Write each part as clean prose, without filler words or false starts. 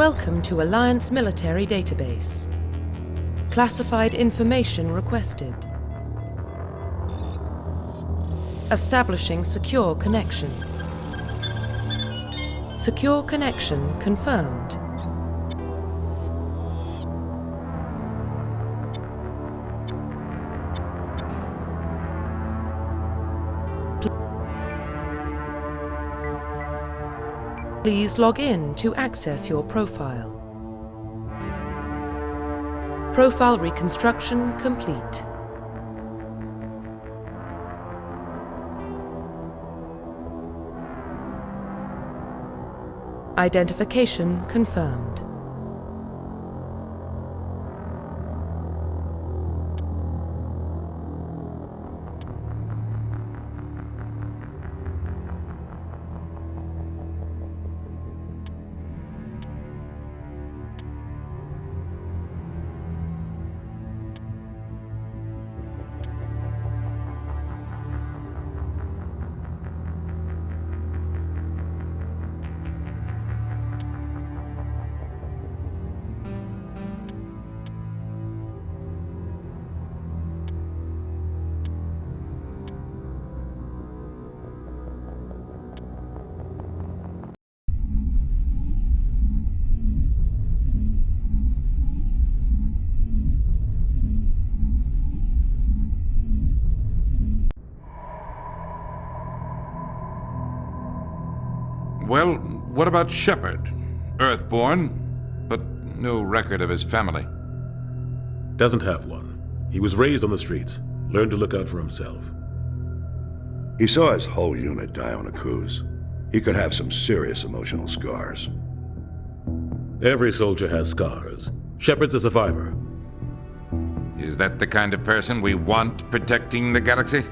Welcome to Alliance Military Database. Classified information requested. Establishing secure connection. Secure connection confirmed. Please log in to access your profile. Profile reconstruction complete. Identification confirmed. Well, what about Shepard? Earthborn, but no record of his family. Doesn't have one. He was raised on the streets, learned to look out for himself. He saw his whole unit die on a cruise. He could have some serious emotional scars. Every soldier has scars. Shepard's a survivor. Is that the kind of person we want protecting the galaxy?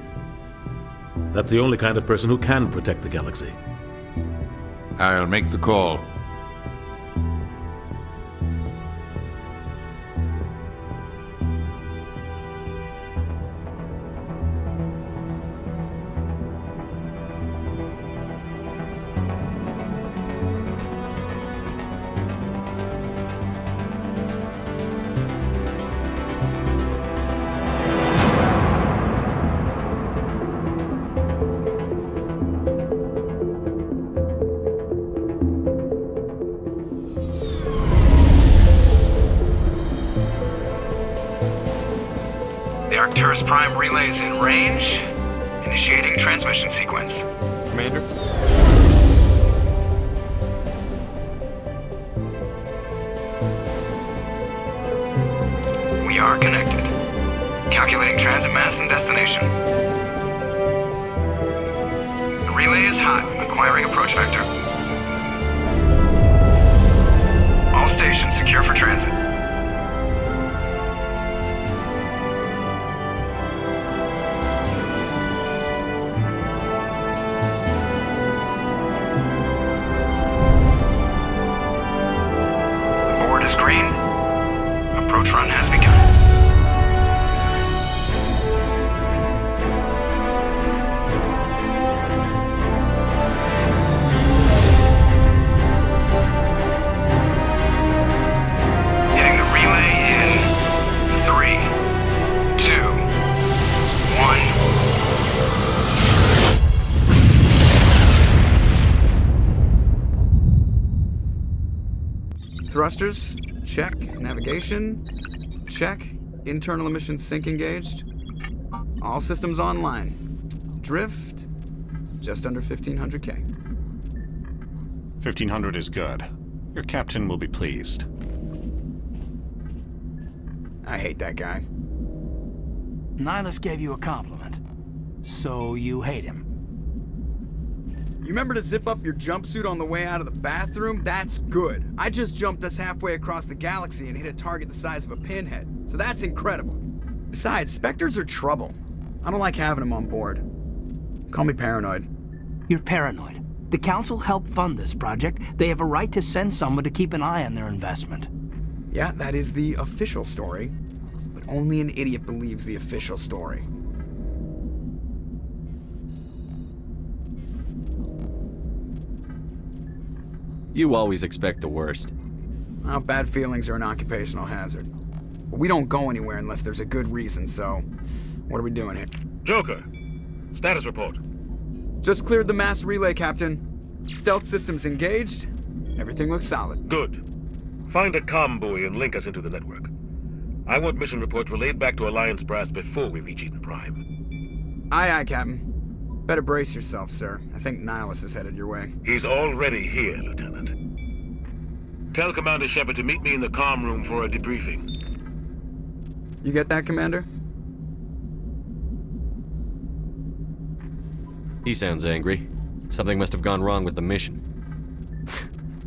That's the only kind of person who can protect the galaxy. I'll make the call. Arcturus Prime relays in range. Initiating transmission sequence. Commander? We are connected. Calculating transit mass and destination. The relay is hot. Acquiring approach vector. All stations secure for transit. Green. Approach run has begun. Hitting the relay in 3, 2, 1. Thrusters, check. Navigation, check. Internal emissions sync engaged. All systems online. Drift, just under 1,500K. 1,500 is good. Your captain will be pleased. I hate that guy. Nihilus gave you a compliment. So you hate him. You remember to zip up your jumpsuit on the way out of the bathroom? That's good. I just jumped us halfway across the galaxy and hit a target the size of a pinhead, so that's incredible. Besides, Spectres are trouble. I don't like having them on board. Call me paranoid. You're paranoid. The Council helped fund this project. They have a right to send someone to keep an eye on their investment. Yeah, that is the official story. But only an idiot believes the official story. You always expect the worst. Well, bad feelings are an occupational hazard. But we don't go anywhere unless there's a good reason, so what are we doing here? Joker, status report. Just cleared the mass relay, Captain. Stealth systems engaged. Everything looks solid. Good. Find a comm buoy and link us into the network. I want mission reports relayed back to Alliance Brass before we reach Eden Prime. Aye, aye, Captain. Better brace yourself, sir. I think Nihilus is headed your way. He's already here, Lieutenant. Tell Commander Shepard to meet me in the comm room for a debriefing. You get that, Commander? He sounds angry. Something must have gone wrong with the mission.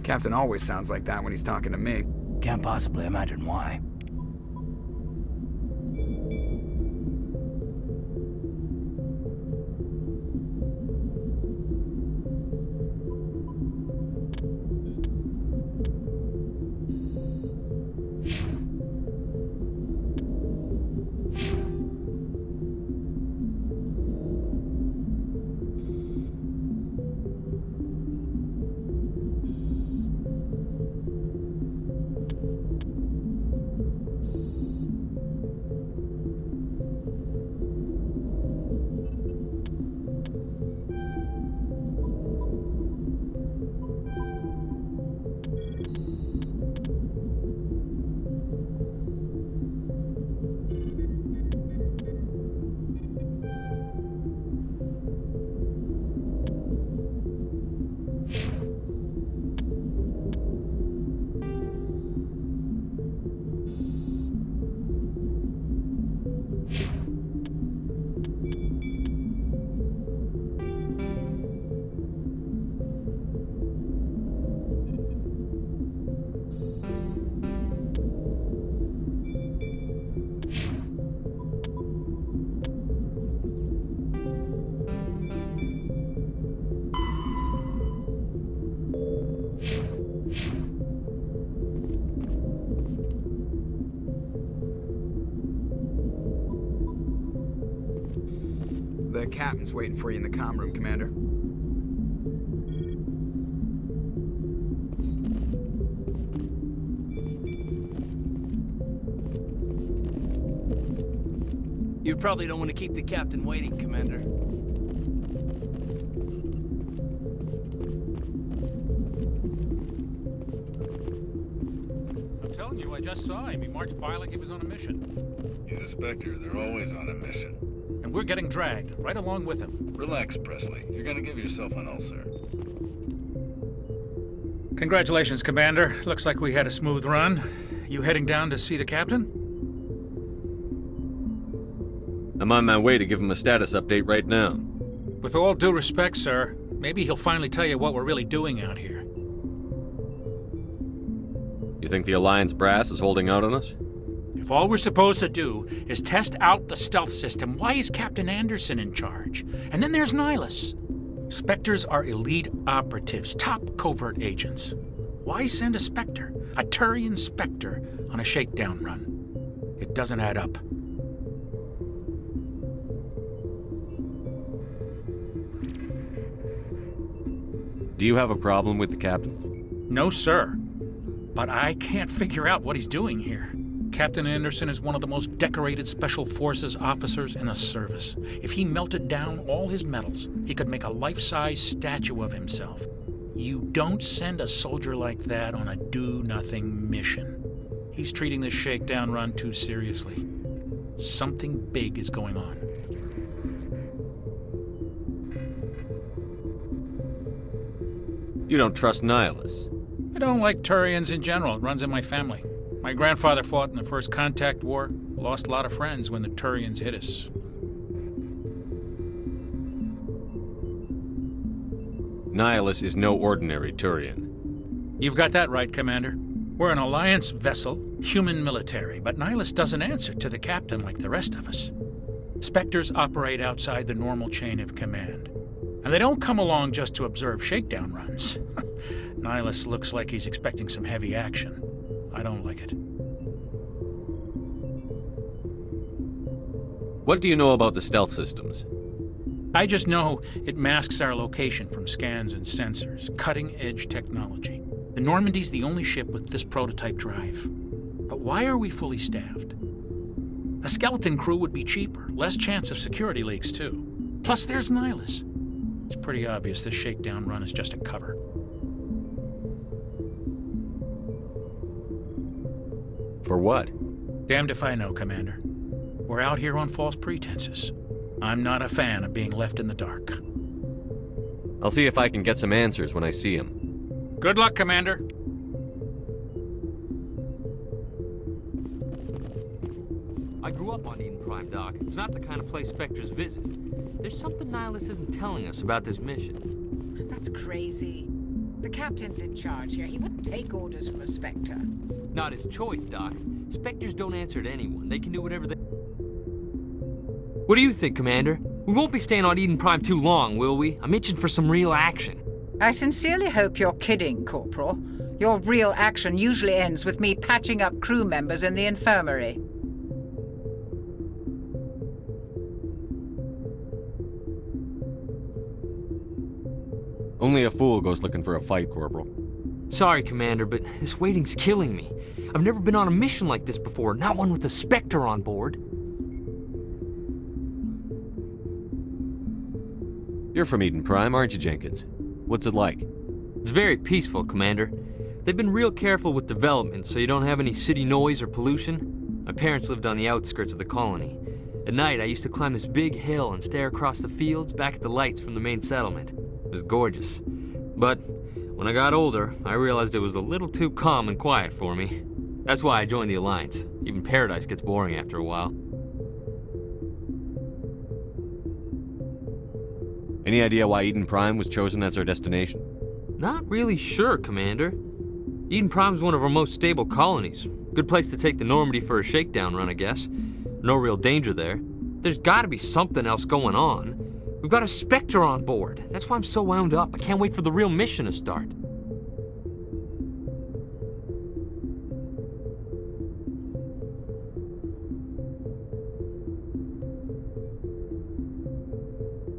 Captain always sounds like that when he's talking to me. Can't possibly imagine why. The captain's waiting for you in the comm room, Commander. You probably don't want to keep the captain waiting, Commander. I'm telling you, I just saw him. He marched by like he was on a mission. He's a Spectre. They're always on a mission. And we're getting dragged, right along with him. Relax, Presley. You're gonna give yourself an ulcer. Congratulations, Commander. Looks like we had a smooth run. You heading down to see the captain? I'm on my way to give him a status update right now. With all due respect, sir, maybe he'll finally tell you what we're really doing out here. You think the Alliance brass is holding out on us? If all we're supposed to do is test out the stealth system, why is Captain Anderson in charge? And then there's Nihilus. Spectres are elite operatives, top covert agents. Why send a Spectre, a Turian Spectre, on a shakedown run? It doesn't add up. Do you have a problem with the captain? No, sir. But I can't figure out what he's doing here. Captain Anderson is one of the most decorated Special Forces officers in the service. If he melted down all his medals, he could make a life-size statue of himself. You don't send a soldier like that on a do-nothing mission. He's treating this shakedown run too seriously. Something big is going on. You don't trust Nihilus? I don't like Turians in general. It runs in my family. My grandfather fought in the First Contact War, lost a lot of friends when the Turians hit us. Nihilus is no ordinary Turian. You've got that right, Commander. We're an Alliance vessel, human military, but Nihilus doesn't answer to the captain like the rest of us. Spectres operate outside the normal chain of command. And they don't come along just to observe shakedown runs. Nihilus looks like he's expecting some heavy action. I don't like it. What do you know about the stealth systems? I just know it masks our location from scans and sensors. Cutting-edge technology. The Normandy's the only ship with this prototype drive. But why are we fully staffed? A skeleton crew would be cheaper, less chance of security leaks too. Plus there's Nihilus. It's pretty obvious this shakedown run is just a cover. For what? Damned if I know, Commander. We're out here on false pretenses. I'm not a fan of being left in the dark. I'll see if I can get some answers when I see him. Good luck, Commander. I grew up on Eden Prime, Doc. It's not the kind of place Spectres visit. There's something Nihilus isn't telling us about this mission. That's crazy. The captain's in charge here. He wouldn't take orders from a Spectre. Not his choice, Doc. Spectres don't answer to anyone. They can do whatever they... What do you think, Commander? We won't be staying on Eden Prime too long, will we? I'm itching for some real action. I sincerely hope you're kidding, Corporal. Your real action usually ends with me patching up crew members in the infirmary. Only a fool goes looking for a fight, Corporal. Sorry, Commander, but this waiting's killing me. I've never been on a mission like this before, not one with a Spectre on board. You're from Eden Prime, aren't you, Jenkins? What's it like? It's very peaceful, Commander. They've been real careful with development, so you don't have any city noise or pollution. My parents lived on the outskirts of the colony. At night, I used to climb this big hill and stare across the fields back at the lights from the main settlement. It was gorgeous. But when I got older, I realized it was a little too calm and quiet for me. That's why I joined the Alliance. Even Paradise gets boring after a while. Any idea why Eden Prime was chosen as our destination? Not really sure, Commander. Eden Prime's one of our most stable colonies. Good place to take the Normandy for a shakedown run, I guess. No real danger there. There's gotta be something else going on. We've got a Spectre on board. That's why I'm so wound up. I can't wait for the real mission to start.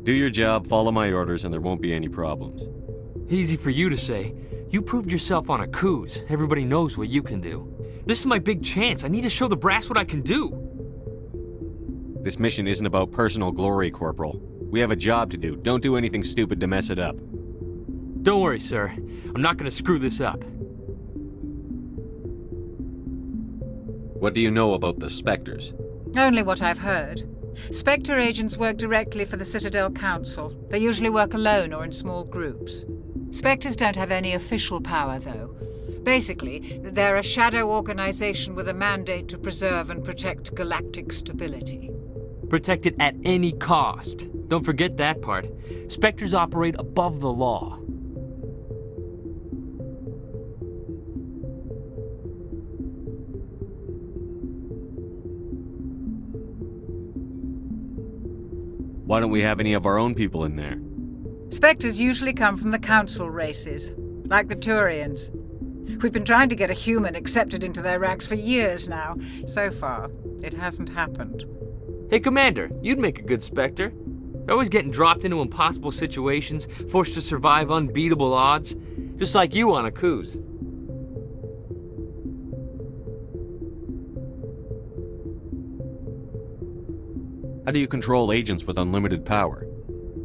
Do your job, follow my orders, and there won't be any problems. Easy for you to say. You proved yourself on a cruise. Everybody knows what you can do. This is my big chance. I need to show the brass what I can do. This mission isn't about personal glory, Corporal. We have a job to do. Don't do anything stupid to mess it up. Don't worry, sir. I'm not gonna screw this up. What do you know about the Spectres? Only what I've heard. Spectre agents work directly for the Citadel Council. They usually work alone or in small groups. Spectres don't have any official power, though. Basically, they're a shadow organization with a mandate to preserve and protect galactic stability. Protect it at any cost. Don't forget that part. Spectres operate above the law. Why don't we have any of our own people in there? Spectres usually come from the Council races, like the Turians. We've been trying to get a human accepted into their ranks for years now. So far, it hasn't happened. Hey, Commander, you'd make a good Spectre. They're always getting dropped into impossible situations, forced to survive unbeatable odds, just like you on a cruise. How do you control agents with unlimited power?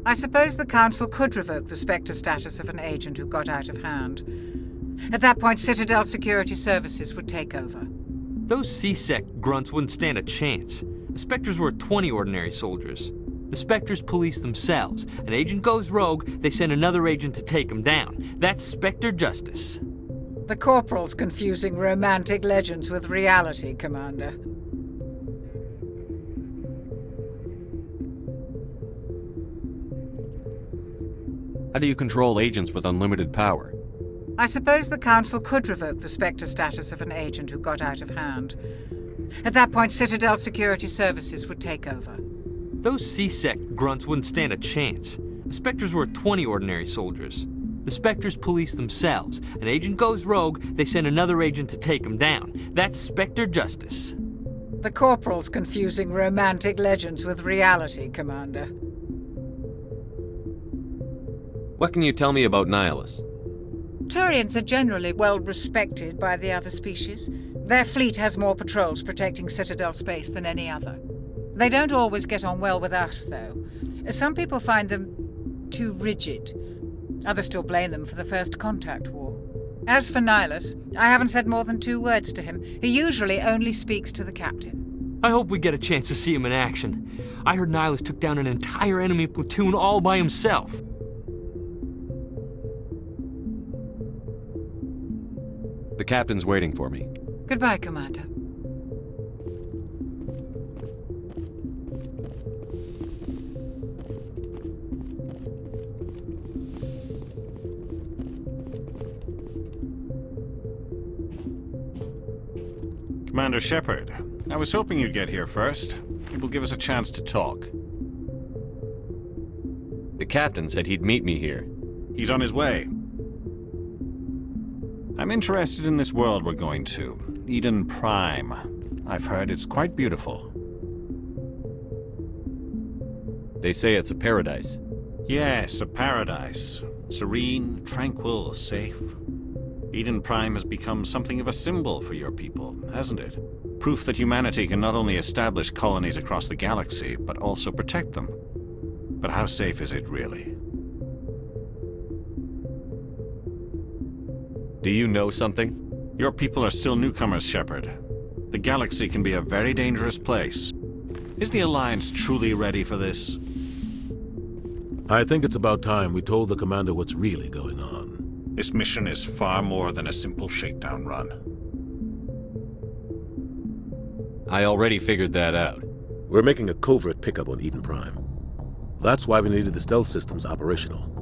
I suppose the Council could revoke the Spectre status of an agent who got out of hand. At that point, Citadel Security Services would take over. Those C-Sec grunts wouldn't stand a chance. The Spectres were 20 ordinary soldiers. The Spectres police themselves. An agent goes rogue, they send another agent to take him down. That's Spectre justice. The Corporal's confusing romantic legends with reality, Commander. How do you control agents with unlimited power? I suppose the Council could revoke the Spectre status of an agent who got out of hand. At that point, Citadel Security Services would take over. Those C-Sec grunts wouldn't stand a chance. The Spectres were 20 ordinary soldiers. The Spectres police themselves. An agent goes rogue, they send another agent to take him down. That's Spectre justice. The Corporal's confusing romantic legends with reality, Commander. What can you tell me about Nihilus? Turians are generally well respected by the other species. Their fleet has more patrols protecting Citadel space than any other. They don't always get on well with us, though. Some people find them too rigid. Others still blame them for the First Contact War. As for Nihilus, I haven't said more than 2 words to him. He usually only speaks to the captain. I hope we get a chance to see him in action. I heard Nihilus took down an entire enemy platoon all by himself. The captain's waiting for me. Goodbye, Commander. Commander Shepard, I was hoping you'd get here first. It will give us a chance to talk. The captain said he'd meet me here. He's on his way. I'm interested in this world we're going to, Eden Prime. I've heard it's quite beautiful. They say it's a paradise. Yes, a paradise. Serene, tranquil, safe. Eden Prime has become something of a symbol for your people, hasn't it? Proof that humanity can not only establish colonies across the galaxy, but also protect them. But how safe is it really? Do you know something? Your people are still newcomers, Shepard. The galaxy can be a very dangerous place. Is the Alliance truly ready for this? I think it's about time we told the commander what's really going on. This mission is far more than a simple shakedown run. I already figured that out. We're making a covert pickup on Eden Prime. That's why we needed the stealth systems operational.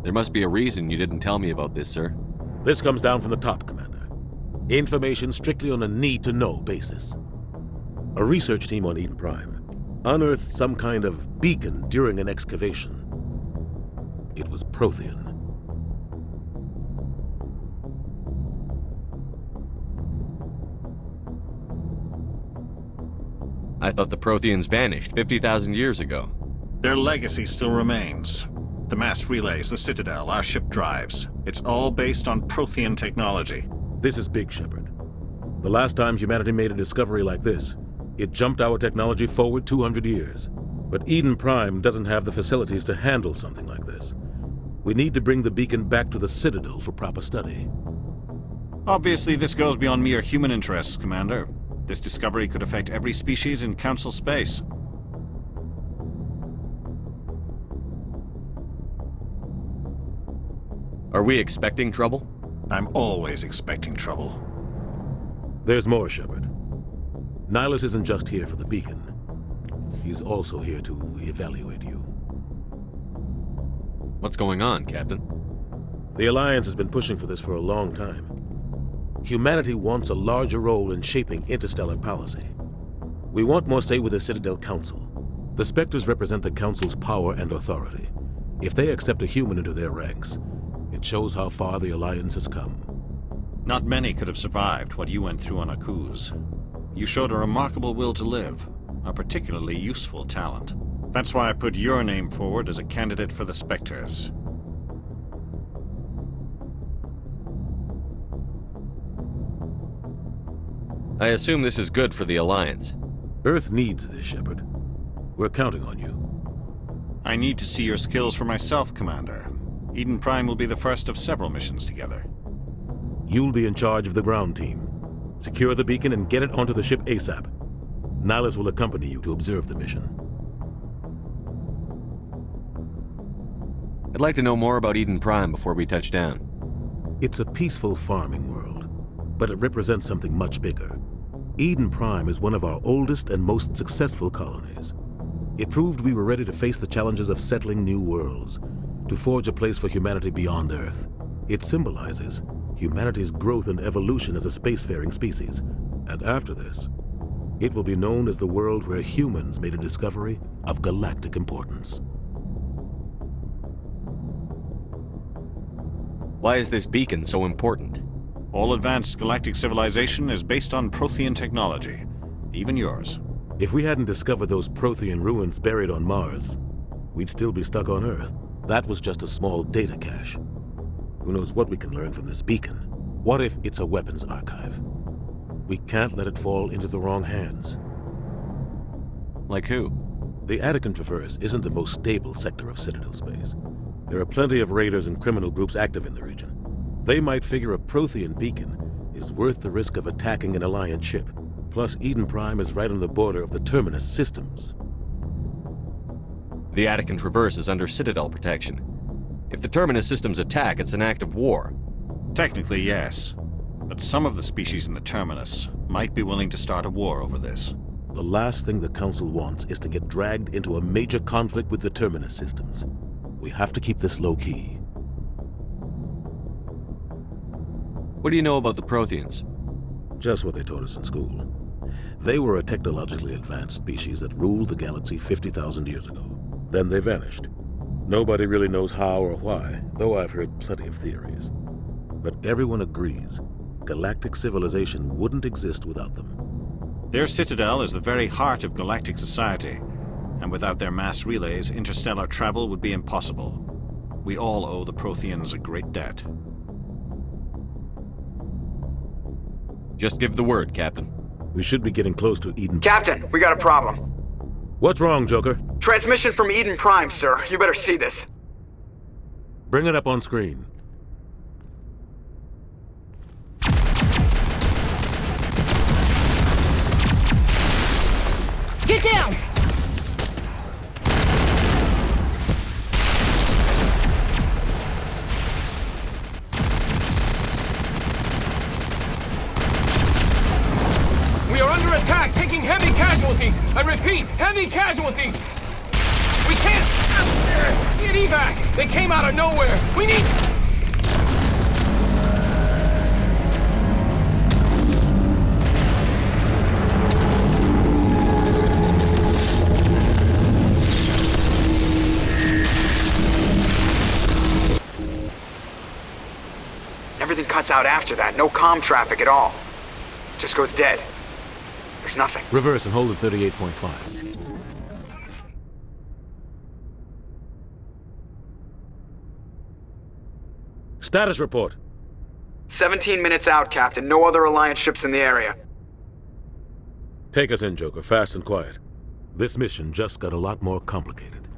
There must be a reason you didn't tell me about this, sir. This comes down from the top, Commander. Information strictly on a need-to-know basis. A research team on Eden Prime unearthed some kind of beacon during an excavation. It was Prothean. I thought the Protheans vanished 50,000 years ago. Their legacy still remains. The mass relays, the Citadel, our ship drives. It's all based on Prothean technology. This is big, Shepard. The last time humanity made a discovery like this, it jumped our technology forward 200 years. But Eden Prime doesn't have the facilities to handle something like this. We need to bring the beacon back to the Citadel for proper study. Obviously, this goes beyond mere human interests, Commander. This discovery could affect every species in Council space. Are we expecting trouble? I'm always expecting trouble. There's more, Shepard. Nihilus isn't just here for the beacon. He's also here to evaluate you. What's going on, Captain? The Alliance has been pushing for this for a long time. Humanity wants a larger role in shaping interstellar policy. We want more say with the Citadel Council. The Spectres represent the Council's power and authority. If they accept a human into their ranks, it shows how far the Alliance has come. Not many could have survived what you went through on Akuz. You showed a remarkable will to live, a particularly useful talent. That's why I put your name forward as a candidate for the Spectres. I assume this is good for the Alliance. Earth needs this, Shepard. We're counting on you. I need to see your skills for myself, Commander. Eden Prime will be the first of several missions together. You'll be in charge of the ground team. Secure the beacon and get it onto the ship ASAP. Nihilus will accompany you to observe the mission. I'd like to know more about Eden Prime before we touch down. It's a peaceful farming world, but it represents something much bigger. Eden Prime is one of our oldest and most successful colonies. It proved we were ready to face the challenges of settling new worlds, to forge a place for humanity beyond Earth. It symbolizes humanity's growth and evolution as a spacefaring species. And after this, it will be known as the world where humans made a discovery of galactic importance. Why is this beacon so important? All advanced galactic civilization is based on Prothean technology, even yours. If we hadn't discovered those Prothean ruins buried on Mars, we'd still be stuck on Earth. That was just a small data cache. Who knows what we can learn from this beacon? What if it's a weapons archive? We can't let it fall into the wrong hands. Like who? The Attican Traverse isn't the most stable sector of Citadel space. There are plenty of raiders and criminal groups active in the region. They might figure a Prothean beacon is worth the risk of attacking an Alliance ship. Plus, Eden Prime is right on the border of the Terminus systems. The Attican Traverse is under Citadel protection. If the Terminus systems attack, it's an act of war. Technically, yes. But some of the species in the Terminus might be willing to start a war over this. The last thing the Council wants is to get dragged into a major conflict with the Terminus systems. We have to keep this low-key. What do you know about the Protheans? Just what they taught us in school. They were a technologically advanced species that ruled the galaxy 50,000 years ago. Then they vanished. Nobody really knows how or why, though I've heard plenty of theories. But everyone agrees, galactic civilization wouldn't exist without them. Their citadel is the very heart of galactic society, and without their mass relays, interstellar travel would be impossible. We all owe the Protheans a great debt. Just give the word, Captain. We should be getting close to Eden. Captain, we got a problem. What's wrong, Joker? Transmission from Eden Prime, sir. You better see this. Bring it up on screen. Get down! We are under attack, taking heavy casualties. I repeat, heavy casualties. We can't get evac. They came out of nowhere. We need... Everything cuts out after that. No comm traffic at all. Just goes dead. There's nothing. Reverse and hold at 38.5. Status report. 17 minutes out, Captain. No other Alliance ships in the area. Take us in, Joker, fast and quiet. This mission just got a lot more complicated.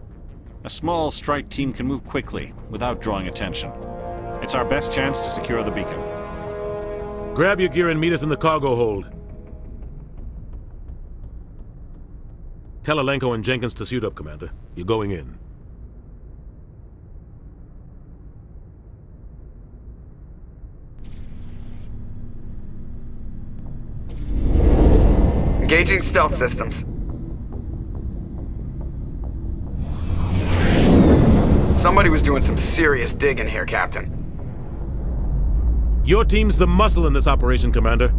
A small strike team can move quickly, without drawing attention. It's our best chance to secure the beacon. Grab your gear and meet us in the cargo hold. Tell Alenko and Jenkins to suit up, Commander. You're going in. Engaging stealth systems. Somebody was doing some serious digging here, Captain. Your team's the muscle in this operation, Commander.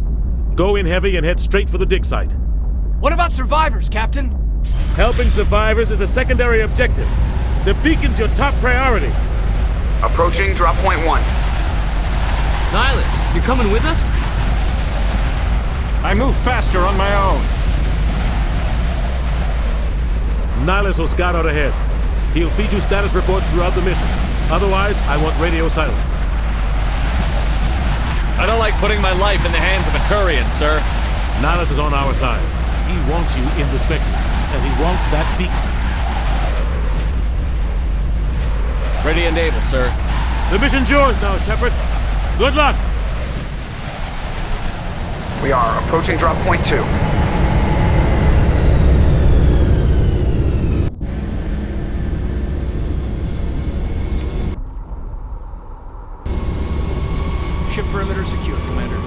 Go in heavy and head straight for the dig site. What about survivors, Captain? Helping survivors is a secondary objective. The beacon's your top priority. Approaching drop point 1. Nihilus, you coming with us? I move faster on my own. Nihilus will scout out ahead. He'll feed you status reports throughout the mission. Otherwise, I want radio silence. I don't like putting my life in the hands of a Turian, sir. Nihilus is on our side. He wants you in the Spectres, and he wants that beacon. Ready and able, sir. The mission's yours now, Shepard. Good luck! We are approaching drop point 2. Ship perimeter secure, Commander.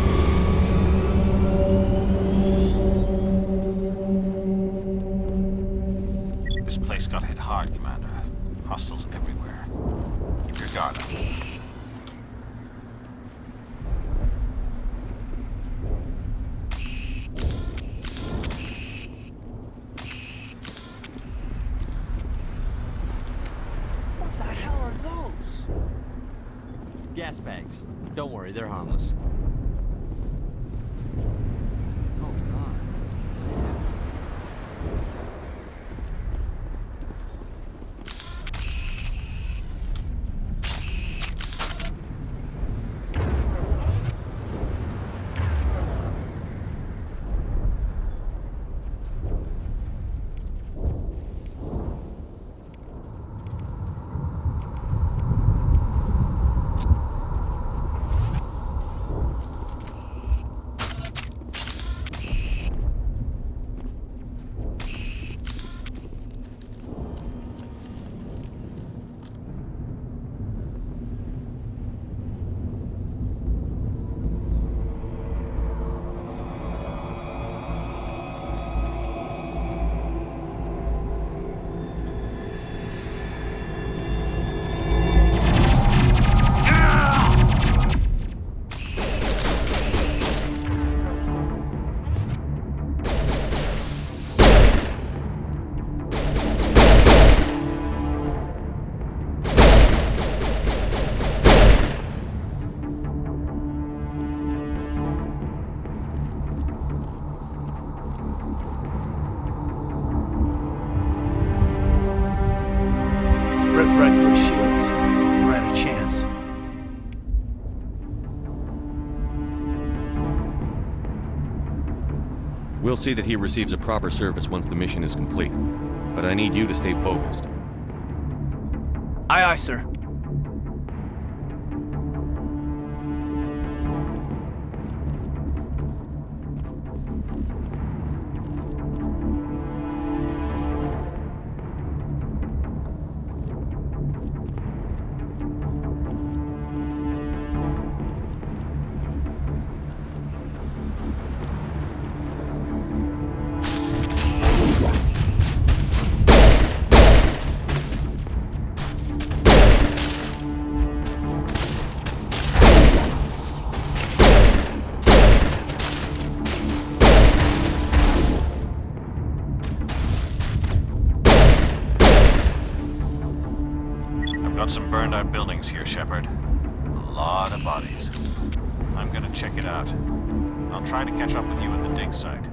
This place got hit hard, Commander. Hostiles everywhere. Keep your guard up. What the hell are those? Gas bags. Don't worry, they're harmless. Oh, God. We'll see that he receives a proper service once the mission is complete. But I need you to stay focused. Aye, aye, sir. Got some burned out buildings here, Shepard. A lot of bodies. I'm gonna check it out. I'll try to catch up with you at the dig site.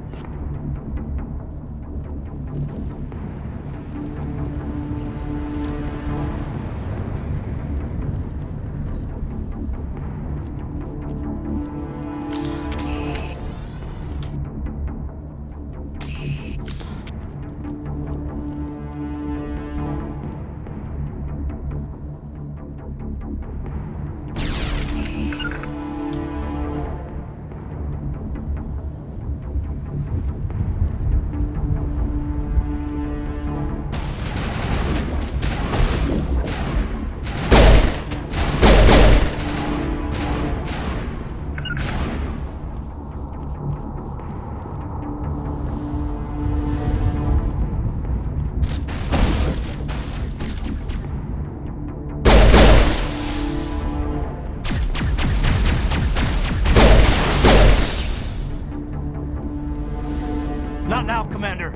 Not now, Commander.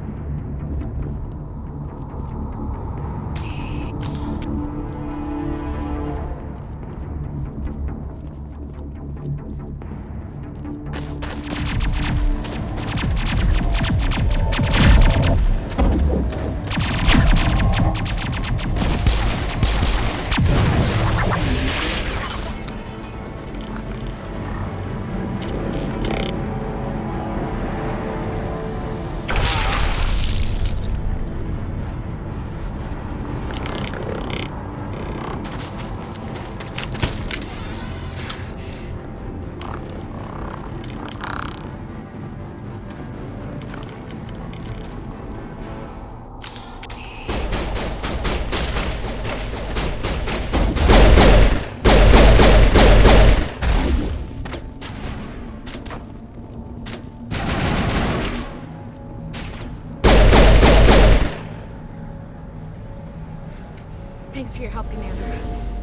Thanks for your help, Commander.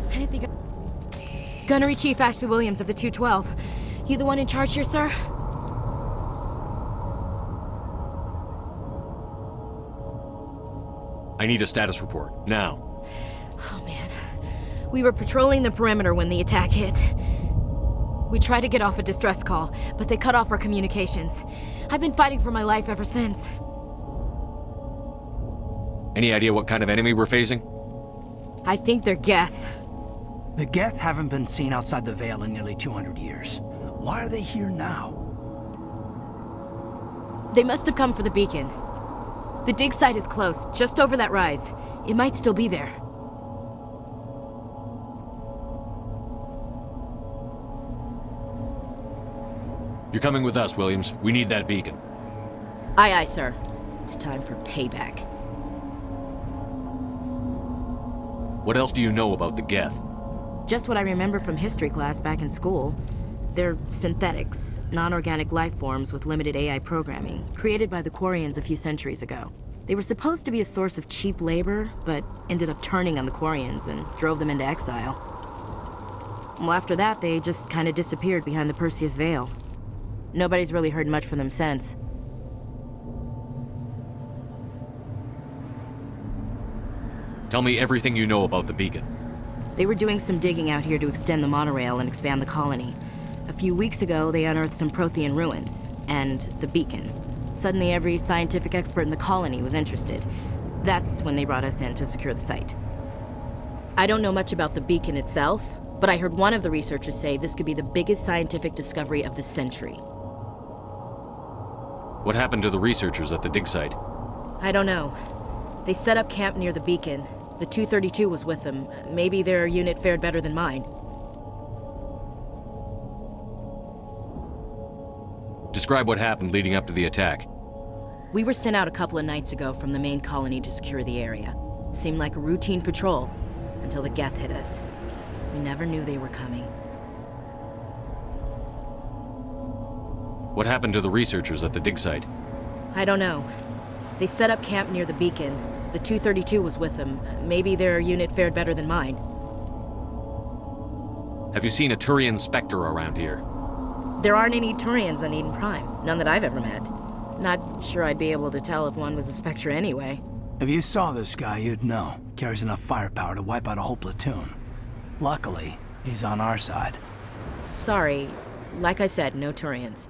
I didn't think Gunnery Chief Ashley Williams of the 212. You the one in charge here, sir? I need a status report, now. Oh, man. We were patrolling the perimeter when the attack hit. We tried to get off a distress call, but they cut off our communications. I've been fighting for my life ever since. Any idea what kind of enemy we're facing? I think they're Geth. The Geth haven't been seen outside the Veil in nearly 200 years. Why are they here now? They must have come for the beacon. The dig site is close, just over that rise. It might still be there. You're coming with us, Williams. We need that beacon. Aye, aye, sir. It's time for payback. What else do you know about the Geth? Just what I remember from history class back in school. They're synthetics, non-organic life forms with limited AI programming, created by the Quarians a few centuries ago. They were supposed to be a source of cheap labor, but ended up turning on the Quarians and drove them into exile. Well, after that, they just kind of disappeared behind the Perseus Veil. Nobody's really heard much from them since. Tell me everything you know about the beacon. They were doing some digging out here to extend the monorail and expand the colony. A few weeks ago, they unearthed some Prothean ruins, and the beacon. Suddenly, every scientific expert in the colony was interested. That's when they brought us in to secure the site. I don't know much about the beacon itself, but I heard one of the researchers say this could be the biggest scientific discovery of the century. What happened to the researchers at the dig site? I don't know. They set up camp near the beacon. The 232 was with them. Maybe their unit fared better than mine. Describe what happened leading up to the attack. We were sent out a couple of nights ago from the main colony to secure the area. Seemed like a routine patrol, until the Geth hit us. We never knew they were coming. What happened to the researchers at the dig site? I don't know. They set up camp near the beacon. The 232 was with them. Maybe their unit fared better than mine. Have you seen a Turian Spectre around here? There aren't any Turians on Eden Prime. None that I've ever met. Not sure I'd be able to tell if one was a Spectre anyway. If you saw this guy, you'd know. Carries enough firepower to wipe out a whole platoon. Luckily, he's on our side. Sorry. Like I said, no Turians.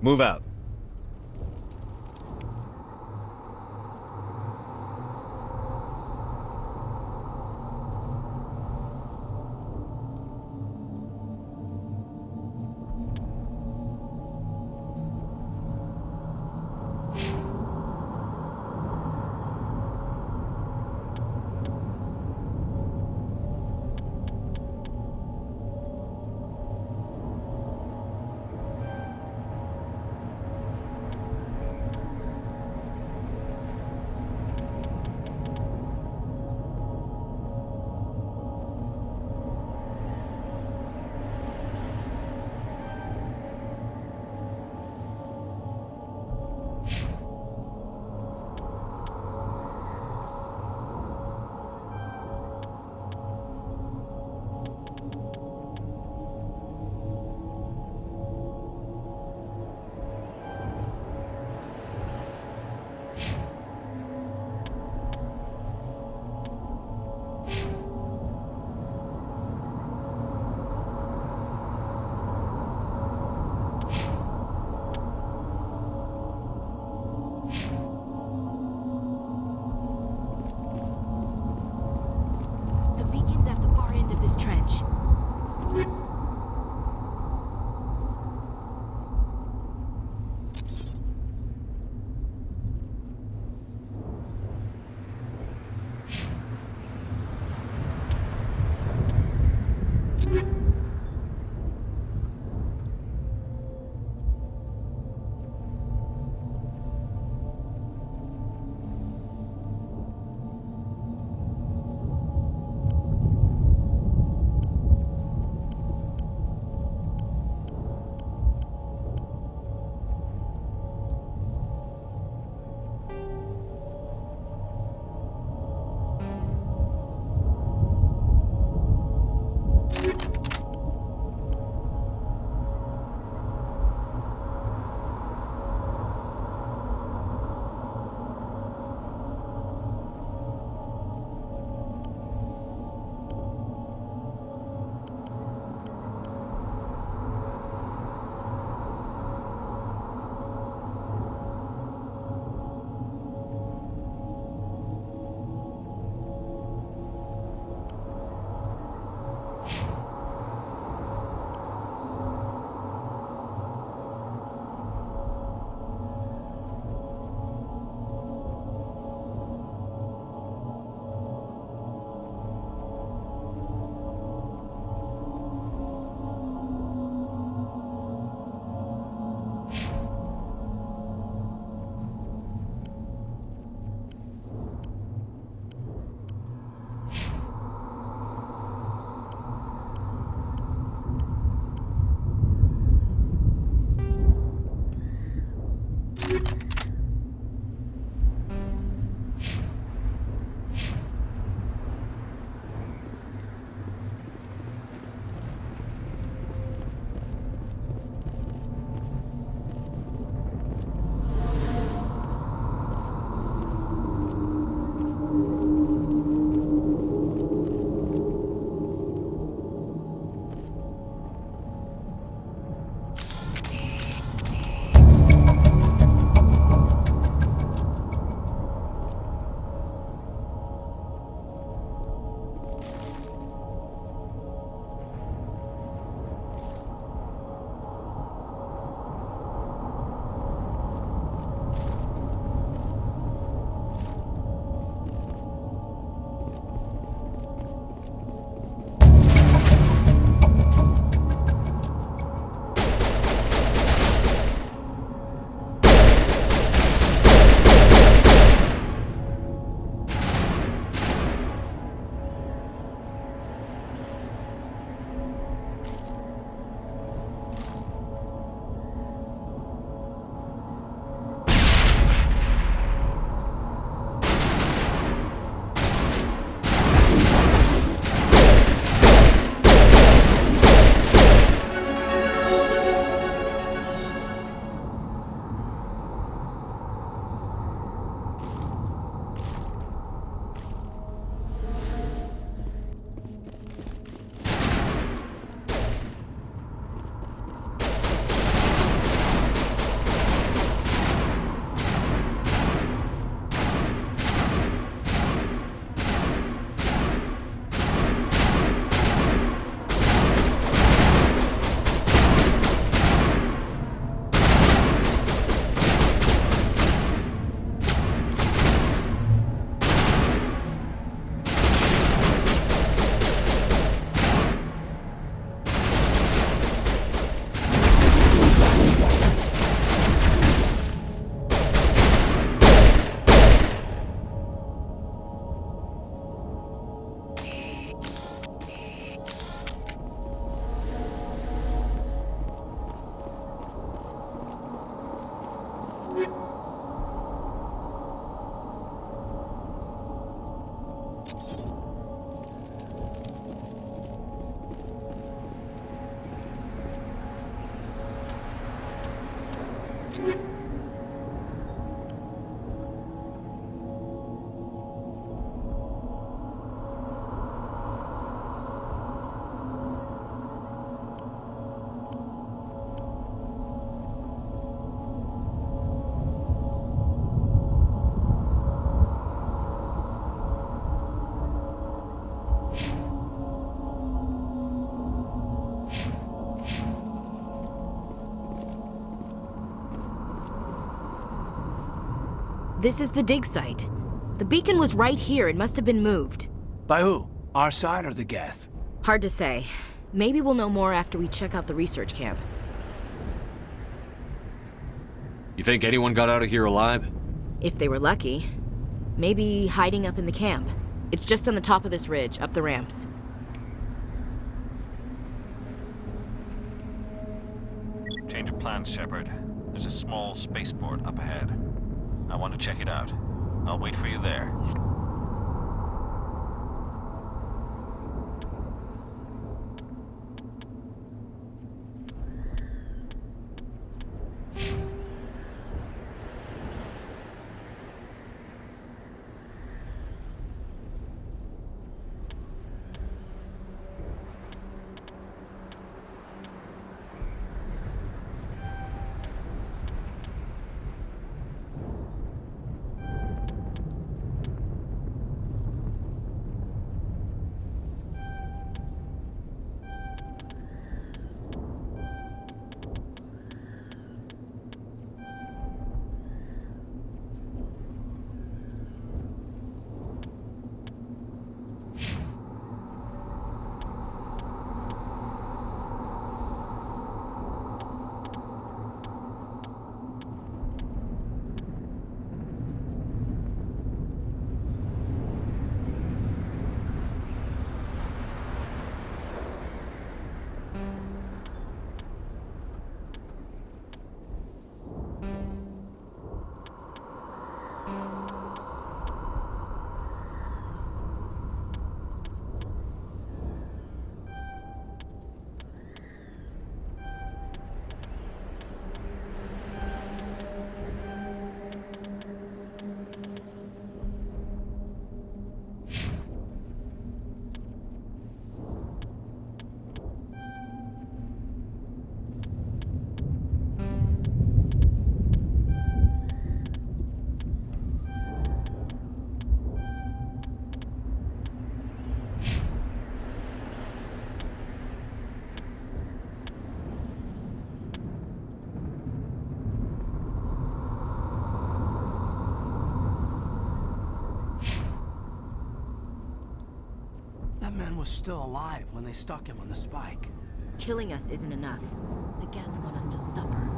Move out. This is the dig site. The beacon was right here. It must have been moved. By who? Our side or the Geth? Hard to say. Maybe we'll know more after we check out the research camp. You think anyone got out of here alive? If they were lucky. Maybe hiding up in the camp. It's just on the top of this ridge, up the ramps. Change of plans, Shepard. There's a small spaceport up ahead. I want to check it out. I'll wait for you there. That man was still alive when they stuck him on the spike. Killing us isn't enough. The Geth want us to suffer.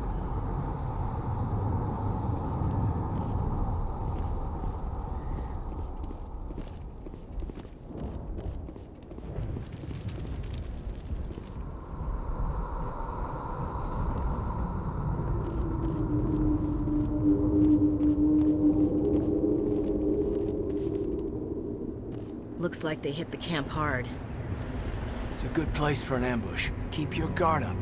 Looks like they hit the camp hard. It's a good place for an ambush. Keep your guard up.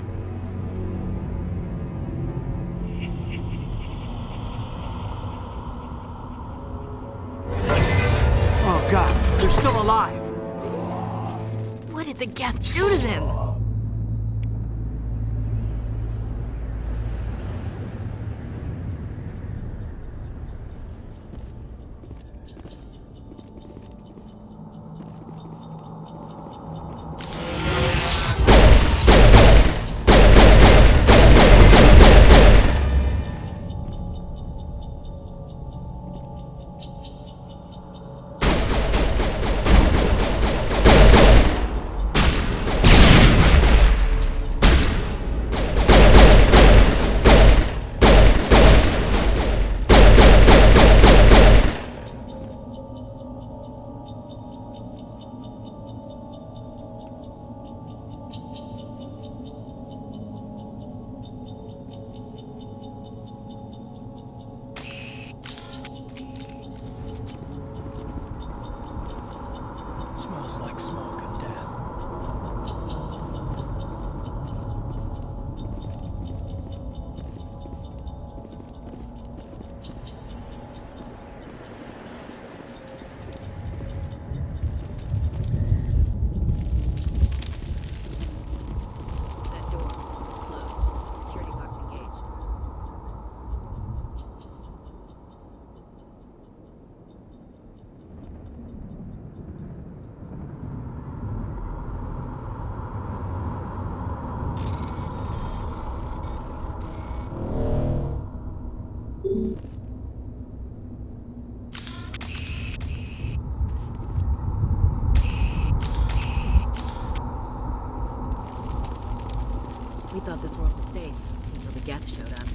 Oh God, they're still alive! What did the Geth do to them? thought this world was safe until the Geth showed up.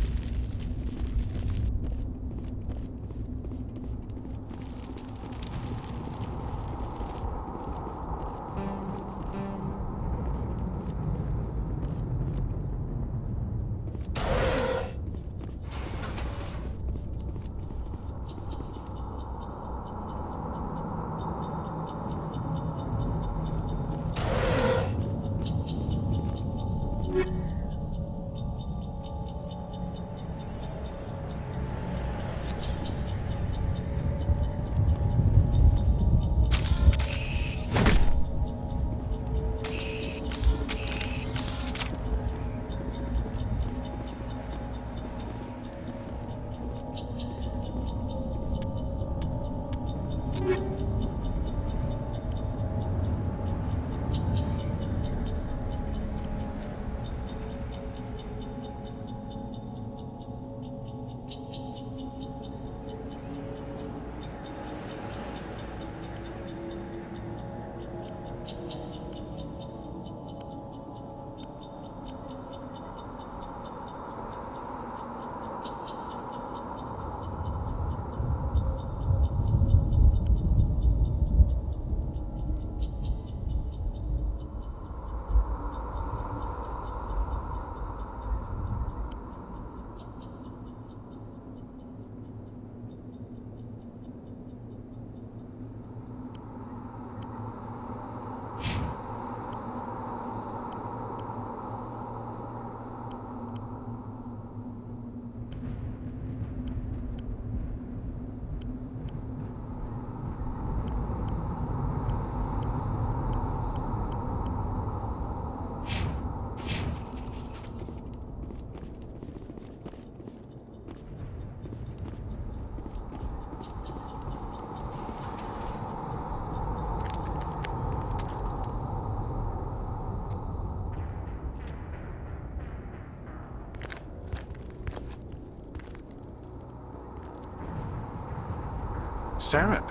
Saren.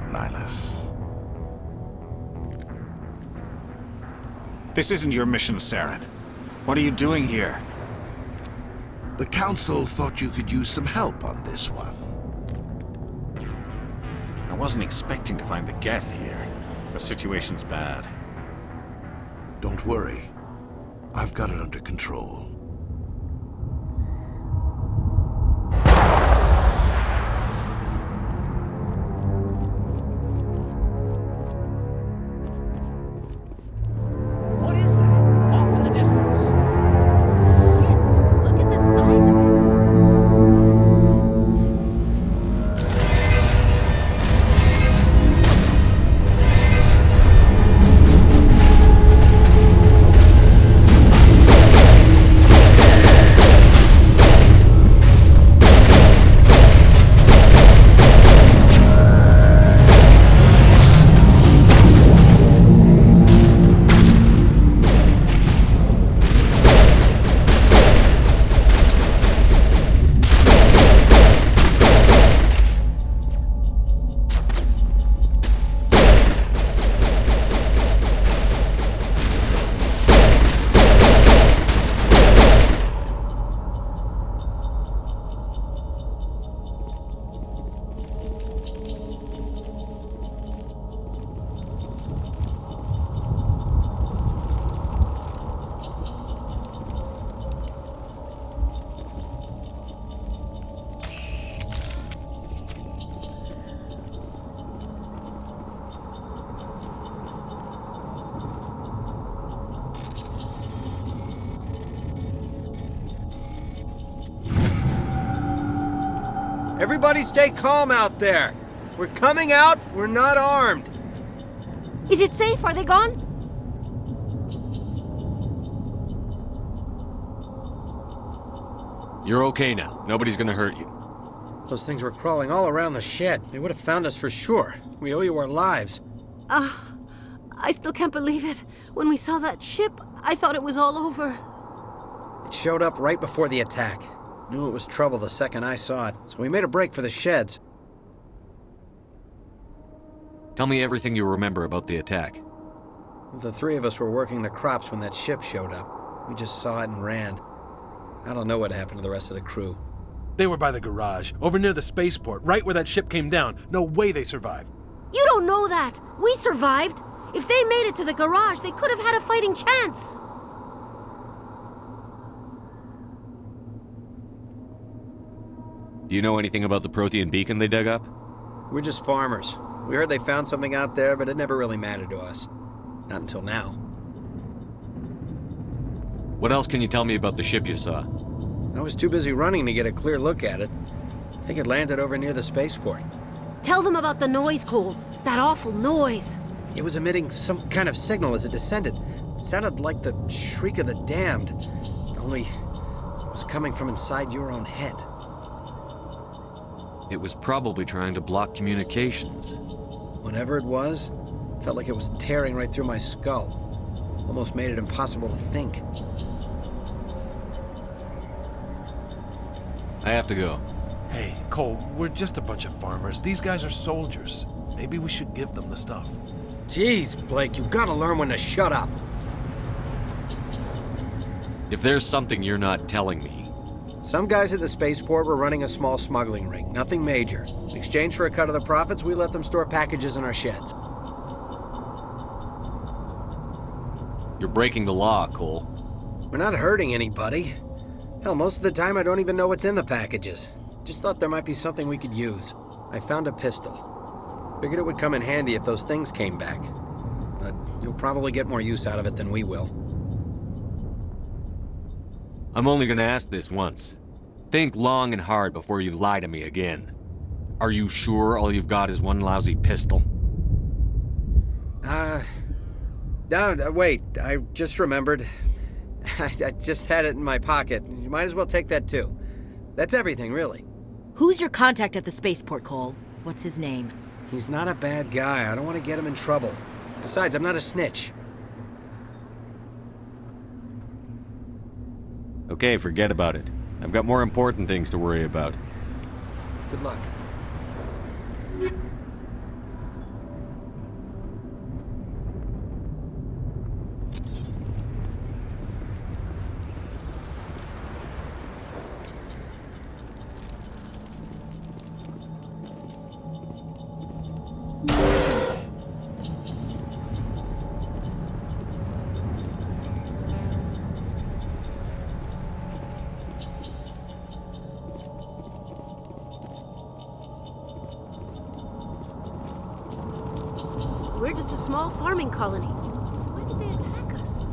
Nihilus. This isn't your mission, Saren. What are you doing here? The Council thought you could use some help on this one. I wasn't expecting to find the Geth here. The situation's bad. Don't worry. I've got it under control. Everybody stay calm out there. We're coming out, we're not armed. Is it safe? Are they gone? You're okay now. Nobody's gonna hurt you. Those things were crawling all around the shed. They would have found us for sure. We owe you our lives. I still can't believe it. When we saw that ship, I thought it was all over. It showed up right before the attack. Knew it was trouble the second I saw it, so we made a break for the sheds. Tell me everything you remember about the attack. The three of us were working the crops when that ship showed up. We just saw it and ran. I don't know what happened to the rest of the crew. They were by the garage, over near the spaceport, right where that ship came down. No way they survived. You don't know that! We survived! If they made it to the garage, they could have had a fighting chance! Do you know anything about the Prothean beacon they dug up? We're just farmers. We heard they found something out there, but it never really mattered to us. Not until now. What else can you tell me about the ship you saw? I was too busy running to get a clear look at it. I think it landed over near the spaceport. Tell them about the noise, Cole. That awful noise. It was emitting some kind of signal as it descended. It sounded like the shriek of the damned, only it was coming from inside your own head. It was probably trying to block communications. Whatever it was, felt like it was tearing right through my skull. Almost made it impossible to think. I have to go. Hey, Cole, we're just a bunch of farmers. These guys are soldiers. Maybe we should give them the stuff. Jeez, Blake, you gotta learn when to shut up. If there's something you're not telling me... Some guys at the spaceport were running a small smuggling ring, nothing major. In exchange for a cut of the profits, we let them store packages in our sheds. You're breaking the law, Cole. We're not hurting anybody. Hell, most of the time I don't even know what's in the packages. Just thought there might be something we could use. I found a pistol. Figured it would come in handy if those things came back. But you'll probably get more use out of it than we will. I'm only gonna ask this once. Think long and hard before you lie to me again. Are you sure all you've got is one lousy pistol? No, wait, I just remembered. I just had it in my pocket. You might as well take that too. That's everything, really. Who's your contact at the spaceport, Cole? What's his name? He's not a bad guy. I don't want to get him in trouble. Besides, I'm not a snitch. Okay, forget about it. I've got more important things to worry about. Good luck. We're just a small farming colony. Why did they attack us?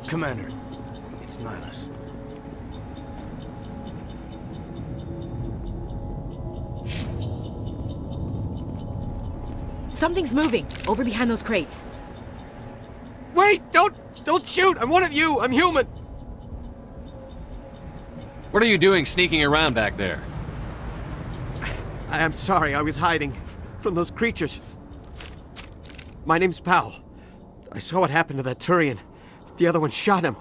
Commander, it's Nihilus. Something's moving, over behind those crates. Wait! Don't shoot! I'm one of you! I'm human! What are you doing sneaking around back there? I'm sorry, I was hiding from those creatures. My name's Powell. I saw what happened to that Turian. The other one shot him.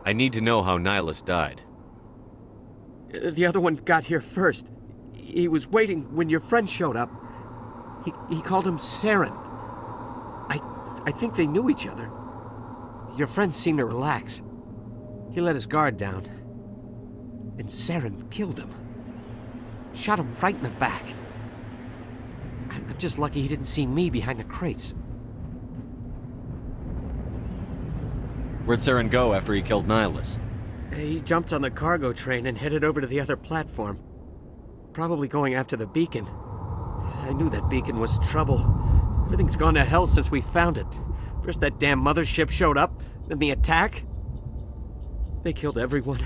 I need to know how Nihilus died. The other one got here first. He was waiting when your friend showed up. He called him Saren. I think they knew each other. Your friend seemed to relax. He let his guard down. And Saren killed him. Shot him right in the back. I'm just lucky he didn't see me behind the crates. Where'd Saren go after he killed Nihilus? He jumped on the cargo train and headed over to the other platform. Probably going after the beacon. I knew that beacon was trouble. Everything's gone to hell since we found it. First that damn mothership showed up, then the attack. They killed everyone.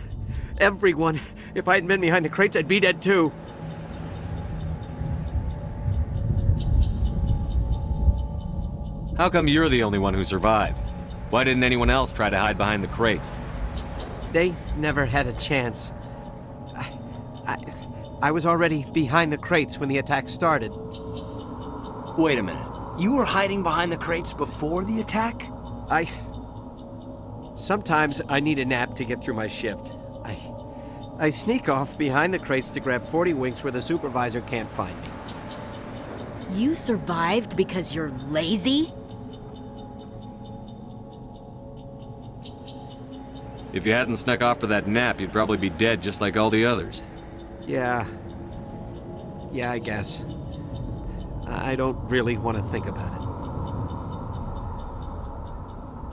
Everyone. If I hadn't been behind the crates, I'd be dead too. How come you're the only one who survived? Why didn't anyone else try to hide behind the crates? They never had a chance. I was already behind the crates when the attack started. Wait a minute. You were hiding behind the crates before the attack? Sometimes I need a nap to get through my shift. I sneak off behind the crates to grab 40 winks where the supervisor can't find me. You survived because you're lazy? If you hadn't snuck off for that nap, you'd probably be dead just like all the others. Yeah, I guess. I don't really want to think about it.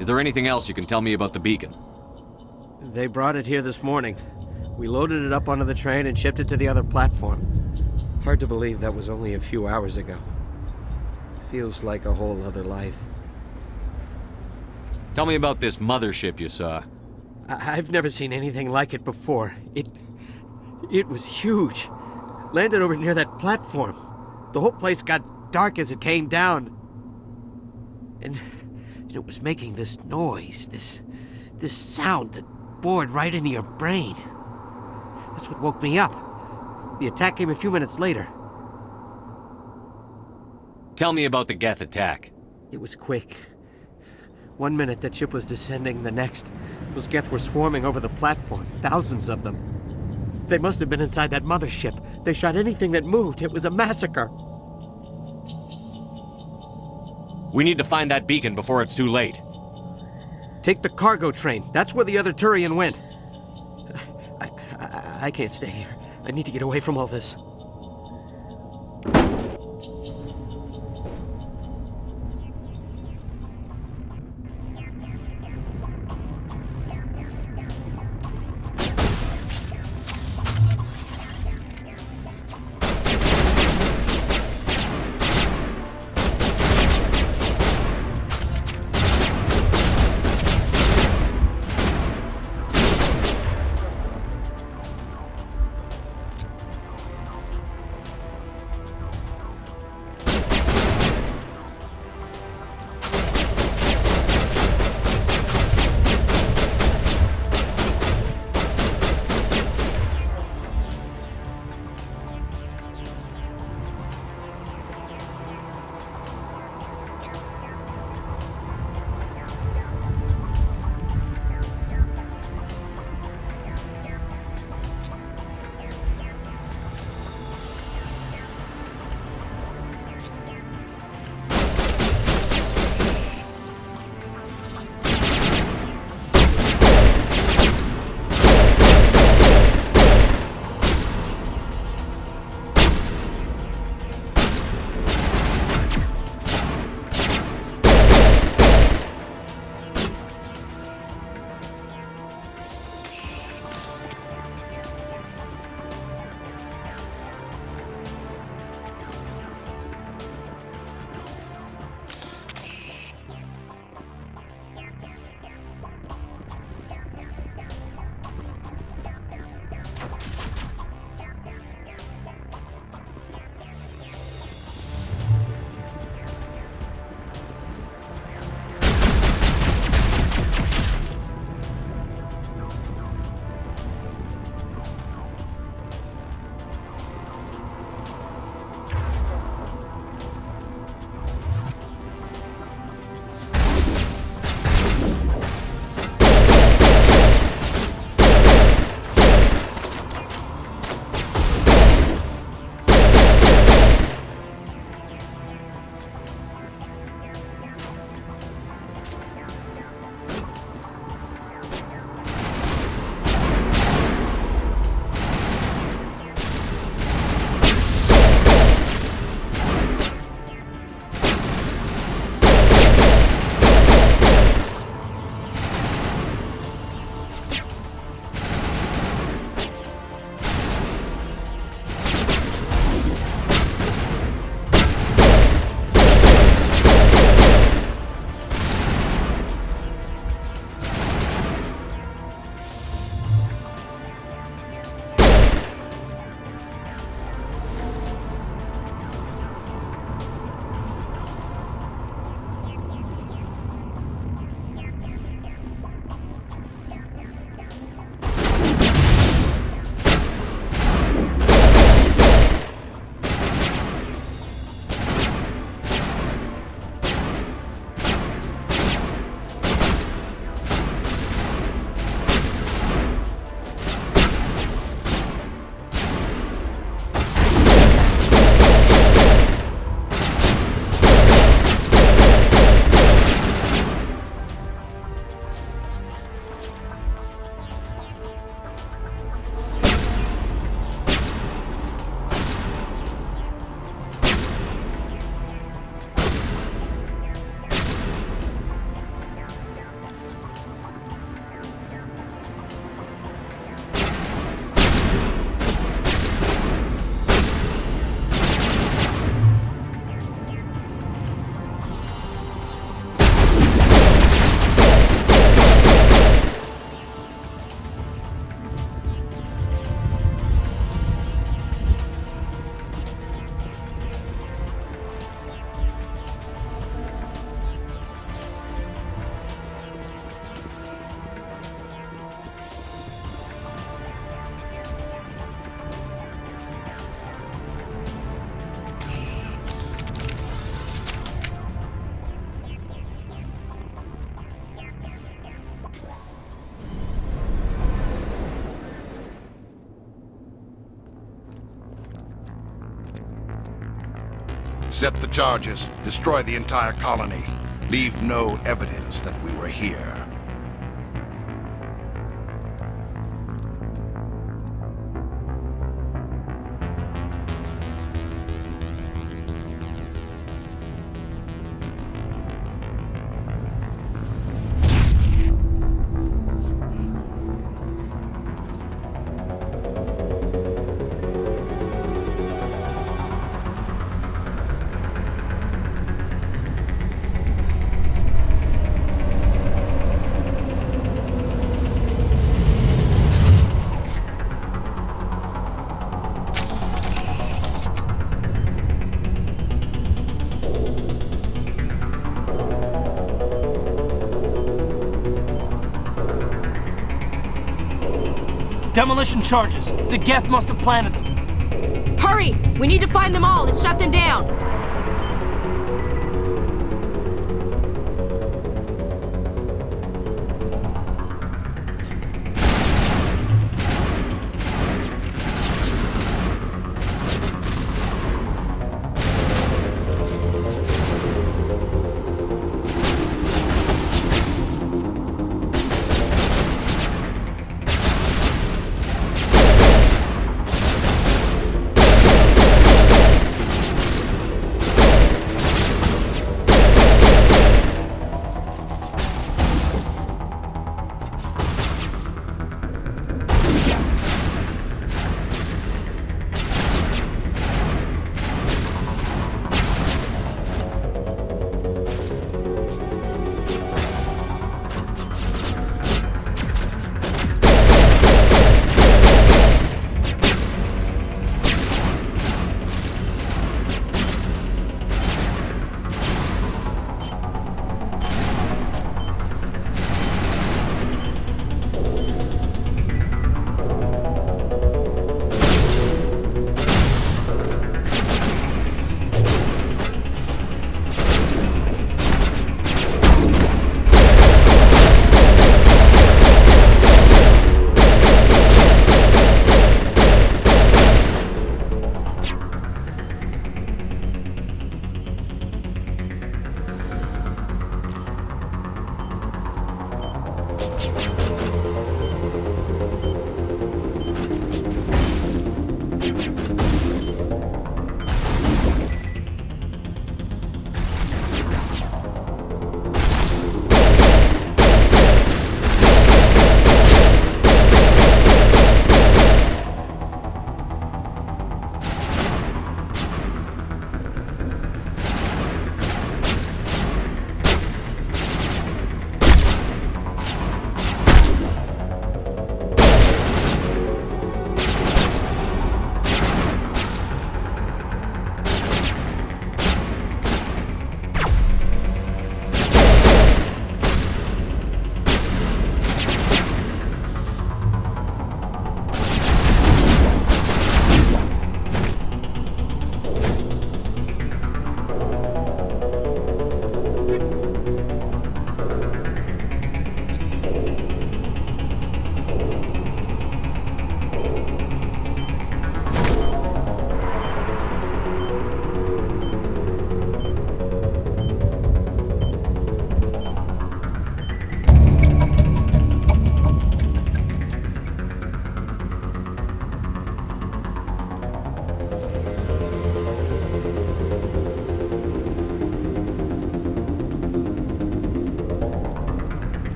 Is there anything else you can tell me about the beacon? They brought it here this morning. We loaded it up onto the train and shipped it to the other platform. Hard to believe that was only a few hours ago. Feels like a whole other life. Tell me about this mothership you saw. I've never seen anything like it before. It was huge. Landed over near that platform. The whole place got dark as it came down. And it was making this noise, this sound that bored right into your brain. That's what woke me up. The attack came a few minutes later. Tell me about the Geth attack. It was quick. 1 minute that ship was descending, the next, those Geth were swarming over the platform, thousands of them. They must have been inside that mothership. They shot anything that moved. It was a massacre. We need to find that beacon before it's too late. Take the cargo train. That's where the other Turian went. I can't stay here. I need to get away from all this. Set the charges. Destroy the entire colony. Leave no evidence that we were here. Demolition charges. The Geth must have planted them. Hurry! We need to find them all and shut them down!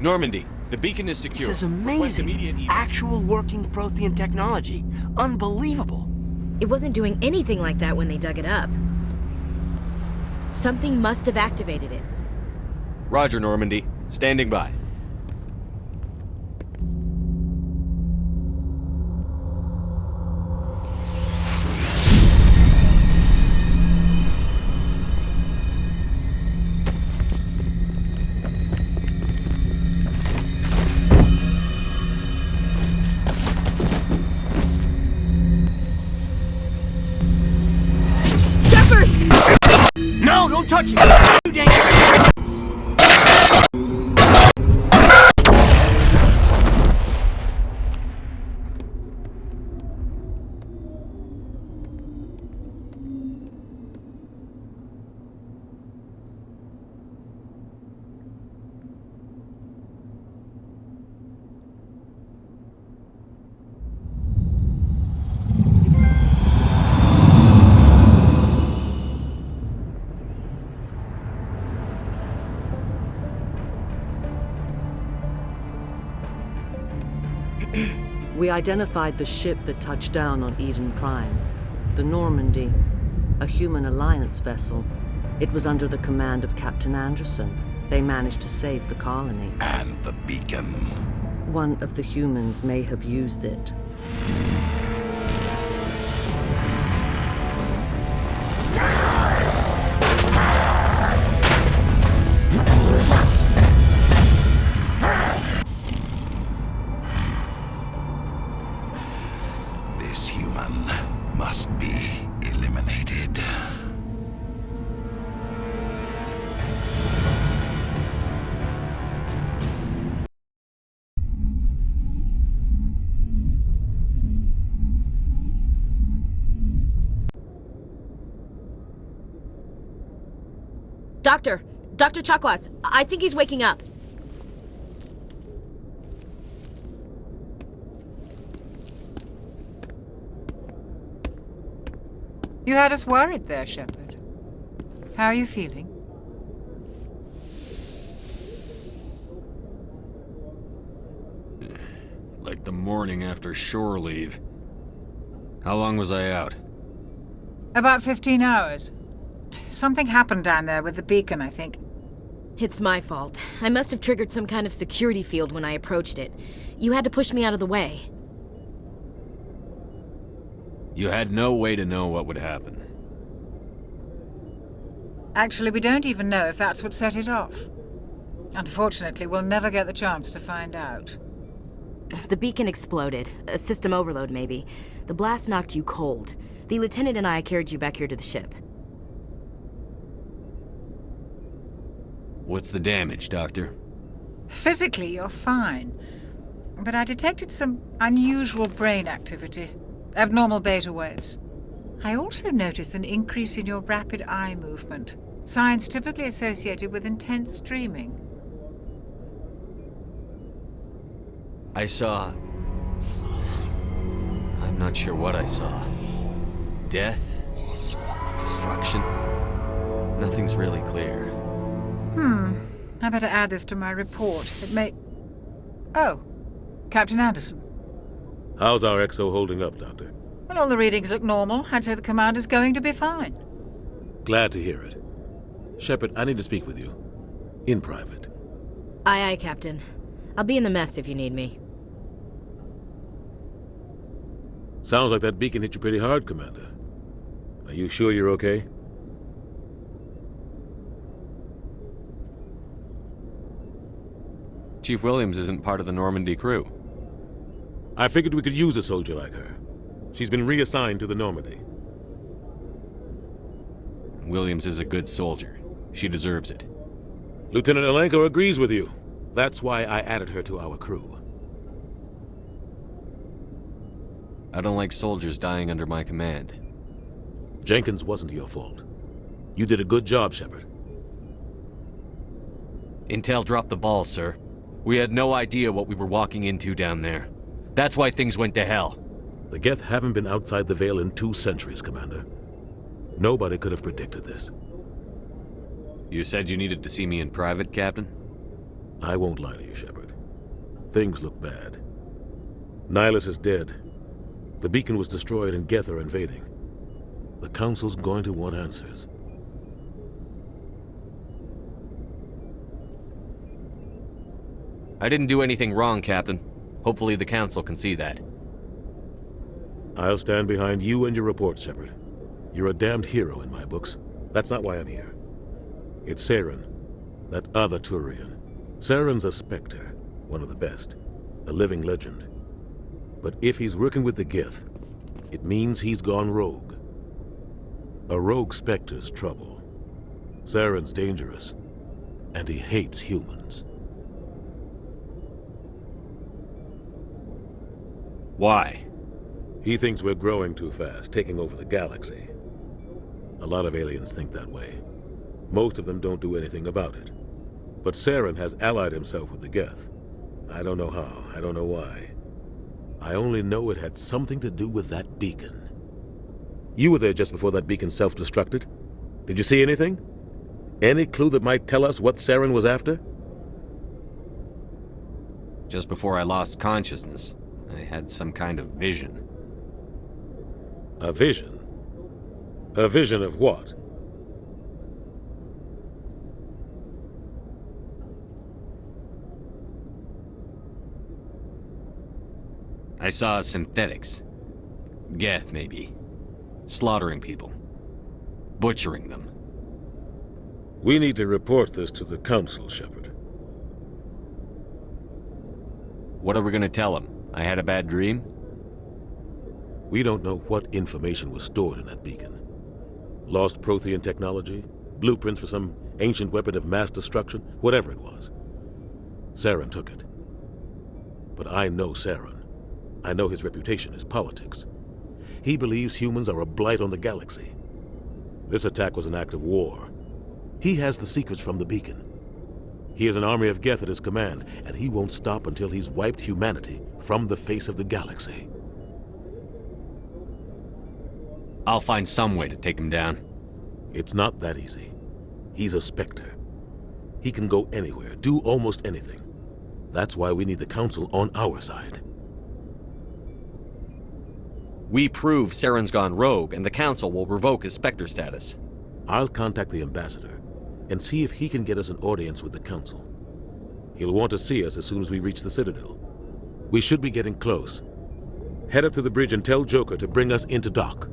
Normandy, the beacon is secure. This is amazing. Actual working Prothean technology. Unbelievable. It wasn't doing anything like that when they dug it up. Something must have activated it. Roger, Normandy. Standing by. No, don't touch it! Too dangerous! We identified the ship that touched down on Eden Prime. The Normandy, a human alliance vessel. It was under the command of Captain Anderson. They managed to save the colony. And the beacon. One of the humans may have used it. This human must be eliminated. Dr. Chakwas, I think he's waking up. You had us worried there, Shepard. How are you feeling? Like the morning after shore leave. How long was I out? About 15 hours. Something happened down there with the beacon, I think. It's my fault. I must have triggered some kind of security field when I approached it. You had to push me out of the way. You had no way to know what would happen. Actually, we don't even know if that's what set it off. Unfortunately, we'll never get the chance to find out. The beacon exploded. A system overload, maybe. The blast knocked you cold. The lieutenant and I carried you back here to the ship. What's the damage, Doctor? Physically, you're fine. But I detected some unusual brain activity. Abnormal beta waves. I also noticed an increase in your rapid eye movement. Signs typically associated with intense dreaming. I saw... I'm not sure what I saw. Death? Destruction? Nothing's really clear. I better add this to my report. It may... Oh, Captain Anderson. How's our XO holding up, Doctor? Well, all the readings look normal. I'd say the commander's going to be fine. Glad to hear it. Shepard, I need to speak with you. In private. Aye, aye, Captain. I'll be in the mess if you need me. Sounds like that beacon hit you pretty hard, Commander. Are you sure you're okay? Chief Williams isn't part of the Normandy crew. I figured we could use a soldier like her. She's been reassigned to the Normandy. Williams is a good soldier. She deserves it. Lieutenant Alenko agrees with you. That's why I added her to our crew. I don't like soldiers dying under my command. Jenkins wasn't your fault. You did a good job, Shepard. Intel dropped the ball, sir. We had no idea what we were walking into down there. That's why things went to hell. The Geth haven't been outside the Veil in 2 centuries, Commander. Nobody could have predicted this. You said you needed to see me in private, Captain? I won't lie to you, Shepard. Things look bad. Nihilus is dead. The beacon was destroyed and Geth are invading. The Council's going to want answers. I didn't do anything wrong, Captain. Hopefully the Council can see that. I'll stand behind you and your report, Shepard. You're a damned hero in my books. That's not why I'm here. It's Saren, that other Turian. Saren's a Spectre, one of the best, a living legend. But if he's working with the Geth, it means he's gone rogue. A rogue Spectre's trouble. Saren's dangerous, and he hates humans. Why? He thinks we're growing too fast, taking over the galaxy. A lot of aliens think that way. Most of them don't do anything about it. But Saren has allied himself with the Geth. I don't know how, I don't know why. I only know it had something to do with that beacon. You were there just before that beacon self-destructed. Did you see anything? Any clue that might tell us what Saren was after? Just before I lost consciousness, I had some kind of vision. A vision? A vision of what? I saw synthetics. Geth, maybe. Slaughtering people. Butchering them. We need to report this to the Council, Shepard. What are we gonna tell them? I had a bad dream? We don't know what information was stored in that beacon. Lost Prothean technology? Blueprints for some ancient weapon of mass destruction? Whatever it was. Saren took it. But I know Saren. I know his reputation is politics. He believes humans are a blight on the galaxy. This attack was an act of war. He has the secrets from the beacon. He has an army of Geth at his command, and he won't stop until he's wiped humanity from the face of the galaxy. I'll find some way to take him down. It's not that easy. He's a Spectre. He can go anywhere, do almost anything. That's why we need the Council on our side. We prove Saren's gone rogue, and the Council will revoke his Spectre status. I'll contact the Ambassador and see if he can get us an audience with the Council. He'll want to see us as soon as we reach the Citadel. We should be getting close. Head up to the bridge and tell Joker to bring us into dock.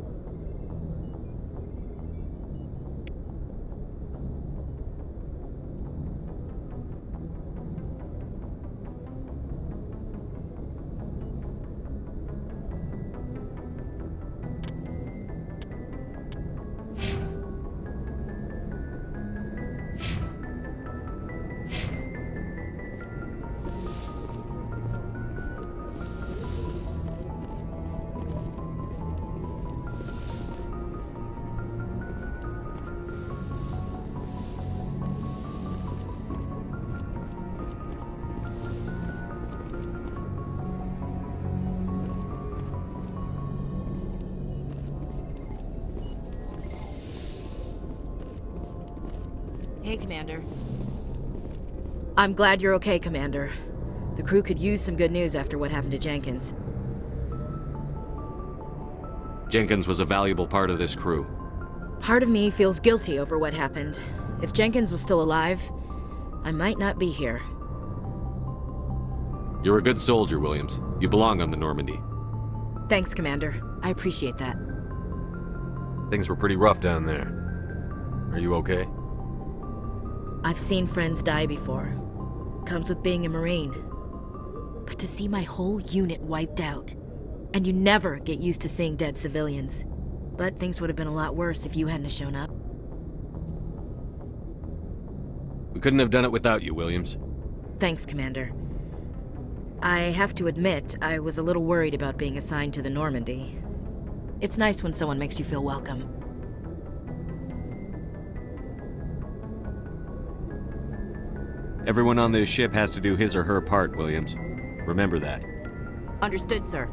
Hey, Commander. I'm glad you're okay, Commander. The crew could use some good news after what happened to Jenkins. Jenkins was a valuable part of this crew. Part of me feels guilty over what happened. If Jenkins was still alive, I might not be here. You're a good soldier, Williams. You belong on the Normandy. Thanks, Commander. I appreciate that. Things were pretty rough down there. Are you okay? I've seen friends die before. Comes with being a Marine. But to see my whole unit wiped out, and you never get used to seeing dead civilians. But things would have been a lot worse if you hadn't shown up. We couldn't have done it without you, Williams. Thanks, Commander. I have to admit, I was a little worried about being assigned to the Normandy. It's nice when someone makes you feel welcome. Everyone on this ship has to do his or her part, Williams. Remember that. Understood, sir.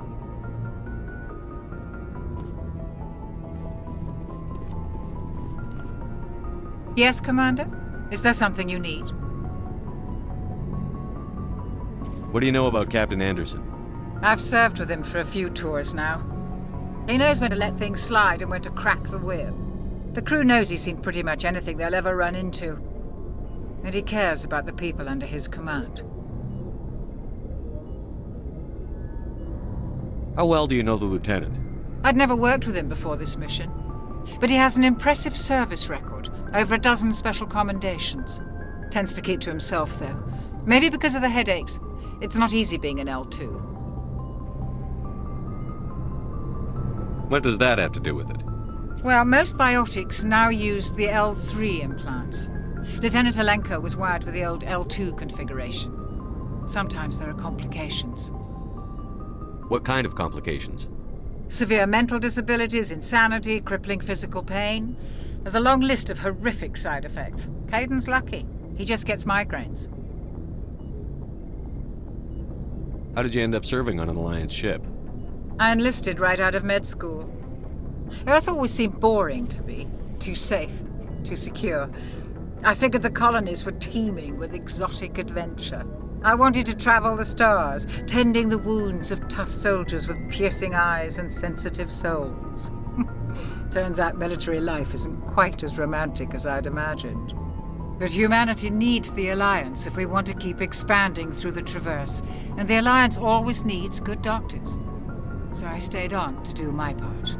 Yes, Commander? Is there something you need? What do you know about Captain Anderson? I've served with him for a few tours now. He knows when to let things slide and when to crack the whip. The crew knows he's seen pretty much anything they'll ever run into. And he cares about the people under his command. How well do you know the lieutenant? I'd never worked with him before this mission. But he has an impressive service record, over a dozen special commendations. Tends to keep to himself, though. Maybe because of the headaches. It's not easy being an L2. What does that have to do with it? Well, most biotics now use the L3 implants. Lieutenant Alenko was wired with the old L2 configuration. Sometimes there are complications. What kind of complications? Severe mental disabilities, insanity, crippling physical pain. There's a long list of horrific side effects. Caden's lucky. He just gets migraines. How did you end up serving on an Alliance ship? I enlisted right out of med school. Earth always seemed boring to me. Too safe, too secure. I figured the colonies were teeming with exotic adventure. I wanted to travel the stars, tending the wounds of tough soldiers with piercing eyes and sensitive souls. Turns out military life isn't quite as romantic as I'd imagined. But humanity needs the Alliance if we want to keep expanding through the Traverse, and the Alliance always needs good doctors. So I stayed on to do my part.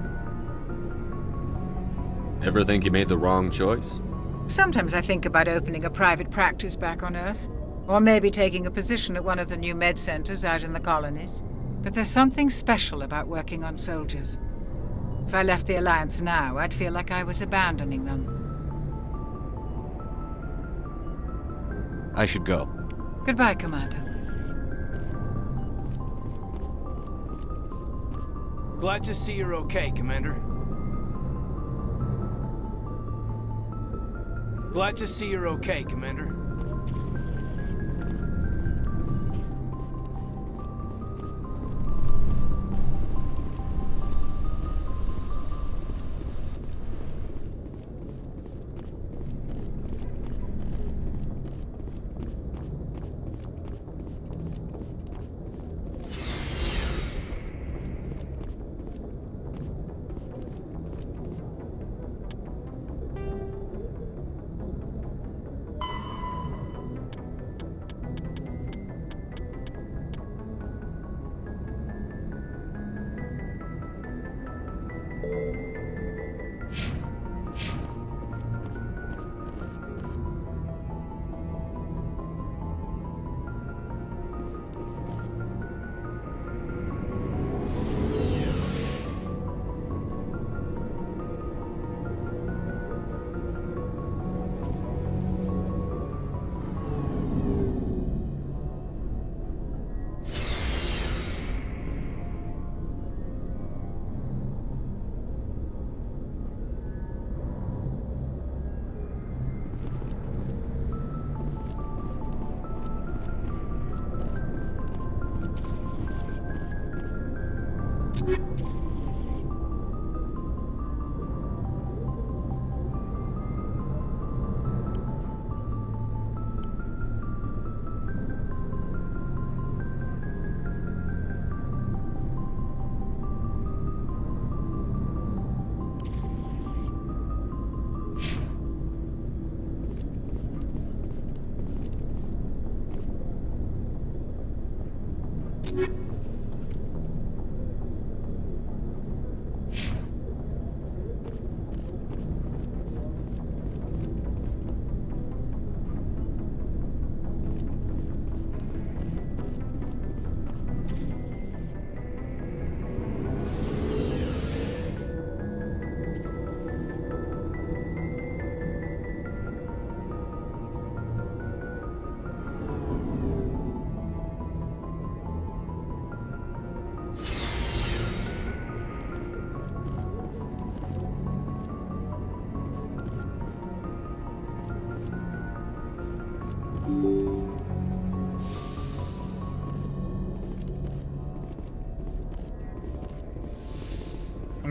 Ever think you made the wrong choice? Sometimes I think about opening a private practice back on Earth, or maybe taking a position at one of the new med centers out in the colonies. But there's something special about working on soldiers. If I left the Alliance now, I'd feel like I was abandoning them. I should go. Goodbye, Commander. Glad to see you're okay, Commander. Glad to see you're okay, Commander.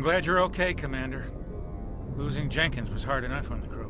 glad you're okay, Commander. Losing Jenkins was hard enough on the crew.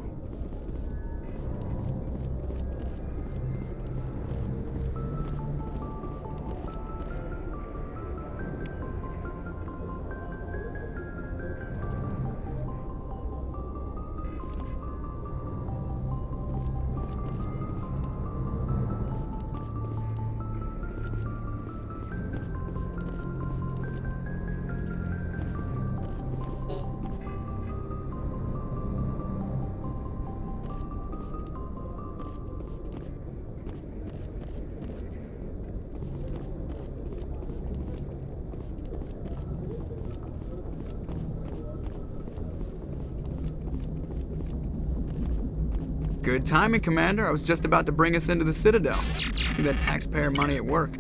Good timing, Commander. I was just about to bring us into the Citadel. See that taxpayer money at work.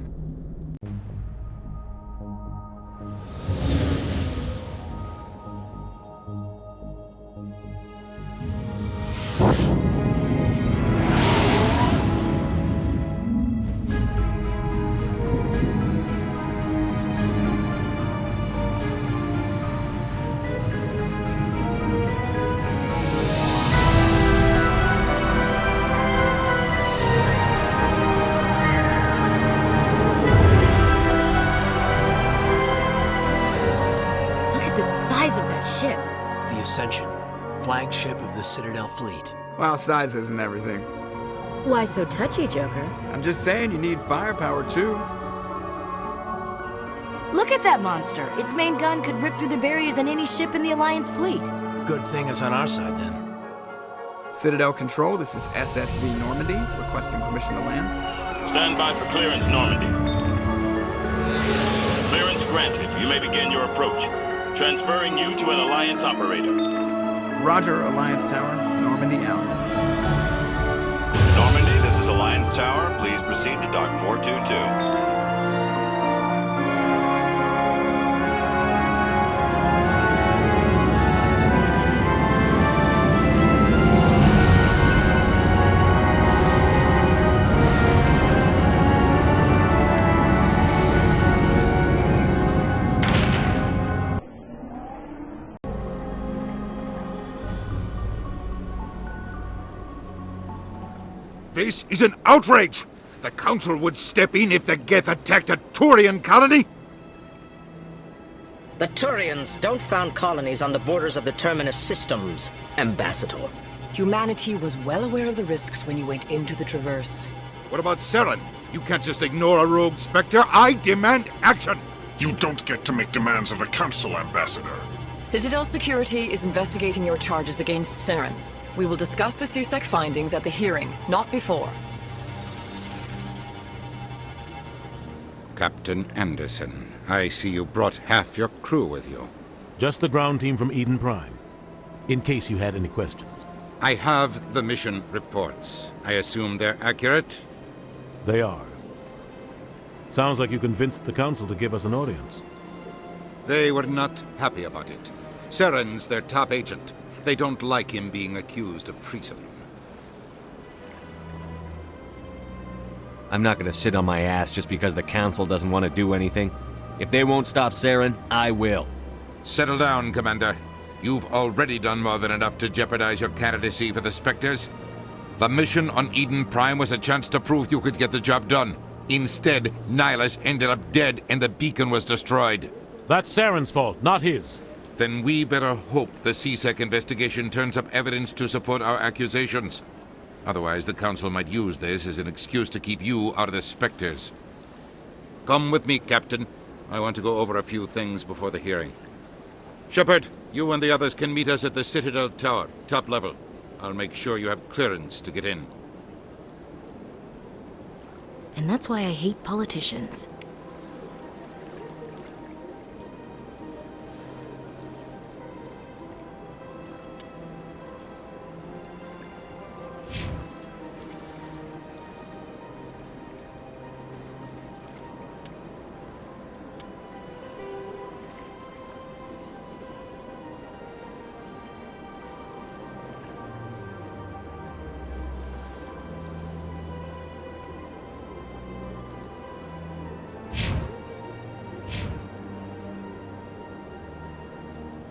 Ship. The Ascension, flagship of the Citadel fleet. Well, size isn't everything. Why so touchy, Joker? I'm just saying you need firepower, too. Look at that monster. Its main gun could rip through the barriers in any ship in the Alliance fleet. Good thing it's on our side, then. Citadel Control, this is SSV Normandy, requesting permission to land. Stand by for clearance, Normandy. Clearance granted. You may begin your approach. Transferring you to an Alliance operator. Roger, Alliance Tower. Normandy out. Normandy, this is Alliance Tower. Please proceed to Dock 422. This is an outrage! The Council would step in if the Geth attacked a Turian colony? The Turians don't found colonies on the borders of the Terminus systems, Ambassador. Humanity was well aware of the risks when you went into the Traverse. What about Saren? You can't just ignore a rogue Spectre. I demand action! You don't get to make demands of the Council, Ambassador. Citadel Security is investigating your charges against Saren. We will discuss the CSEC findings at the hearing, not before. Captain Anderson, I see you brought half your crew with you. Just the ground team from Eden Prime, in case you had any questions. I have the mission reports. I assume they're accurate? They are. Sounds like you convinced the Council to give us an audience. They were not happy about it. Saren's their top agent. They don't like him being accused of treason. I'm not gonna sit on my ass just because the Council doesn't want to do anything. If they won't stop Saren, I will. Settle down, Commander. You've already done more than enough to jeopardize your candidacy for the Spectres. The mission on Eden Prime was a chance to prove you could get the job done. Instead, Nihilus ended up dead and the beacon was destroyed. That's Saren's fault, not his. Then we better hope the CSEC investigation turns up evidence to support our accusations. Otherwise, the Council might use this as an excuse to keep you out of the Spectres. Come with me, Captain. I want to go over a few things before the hearing. Shepard, you and the others can meet us at the Citadel Tower, top level. I'll make sure you have clearance to get in. And that's why I hate politicians.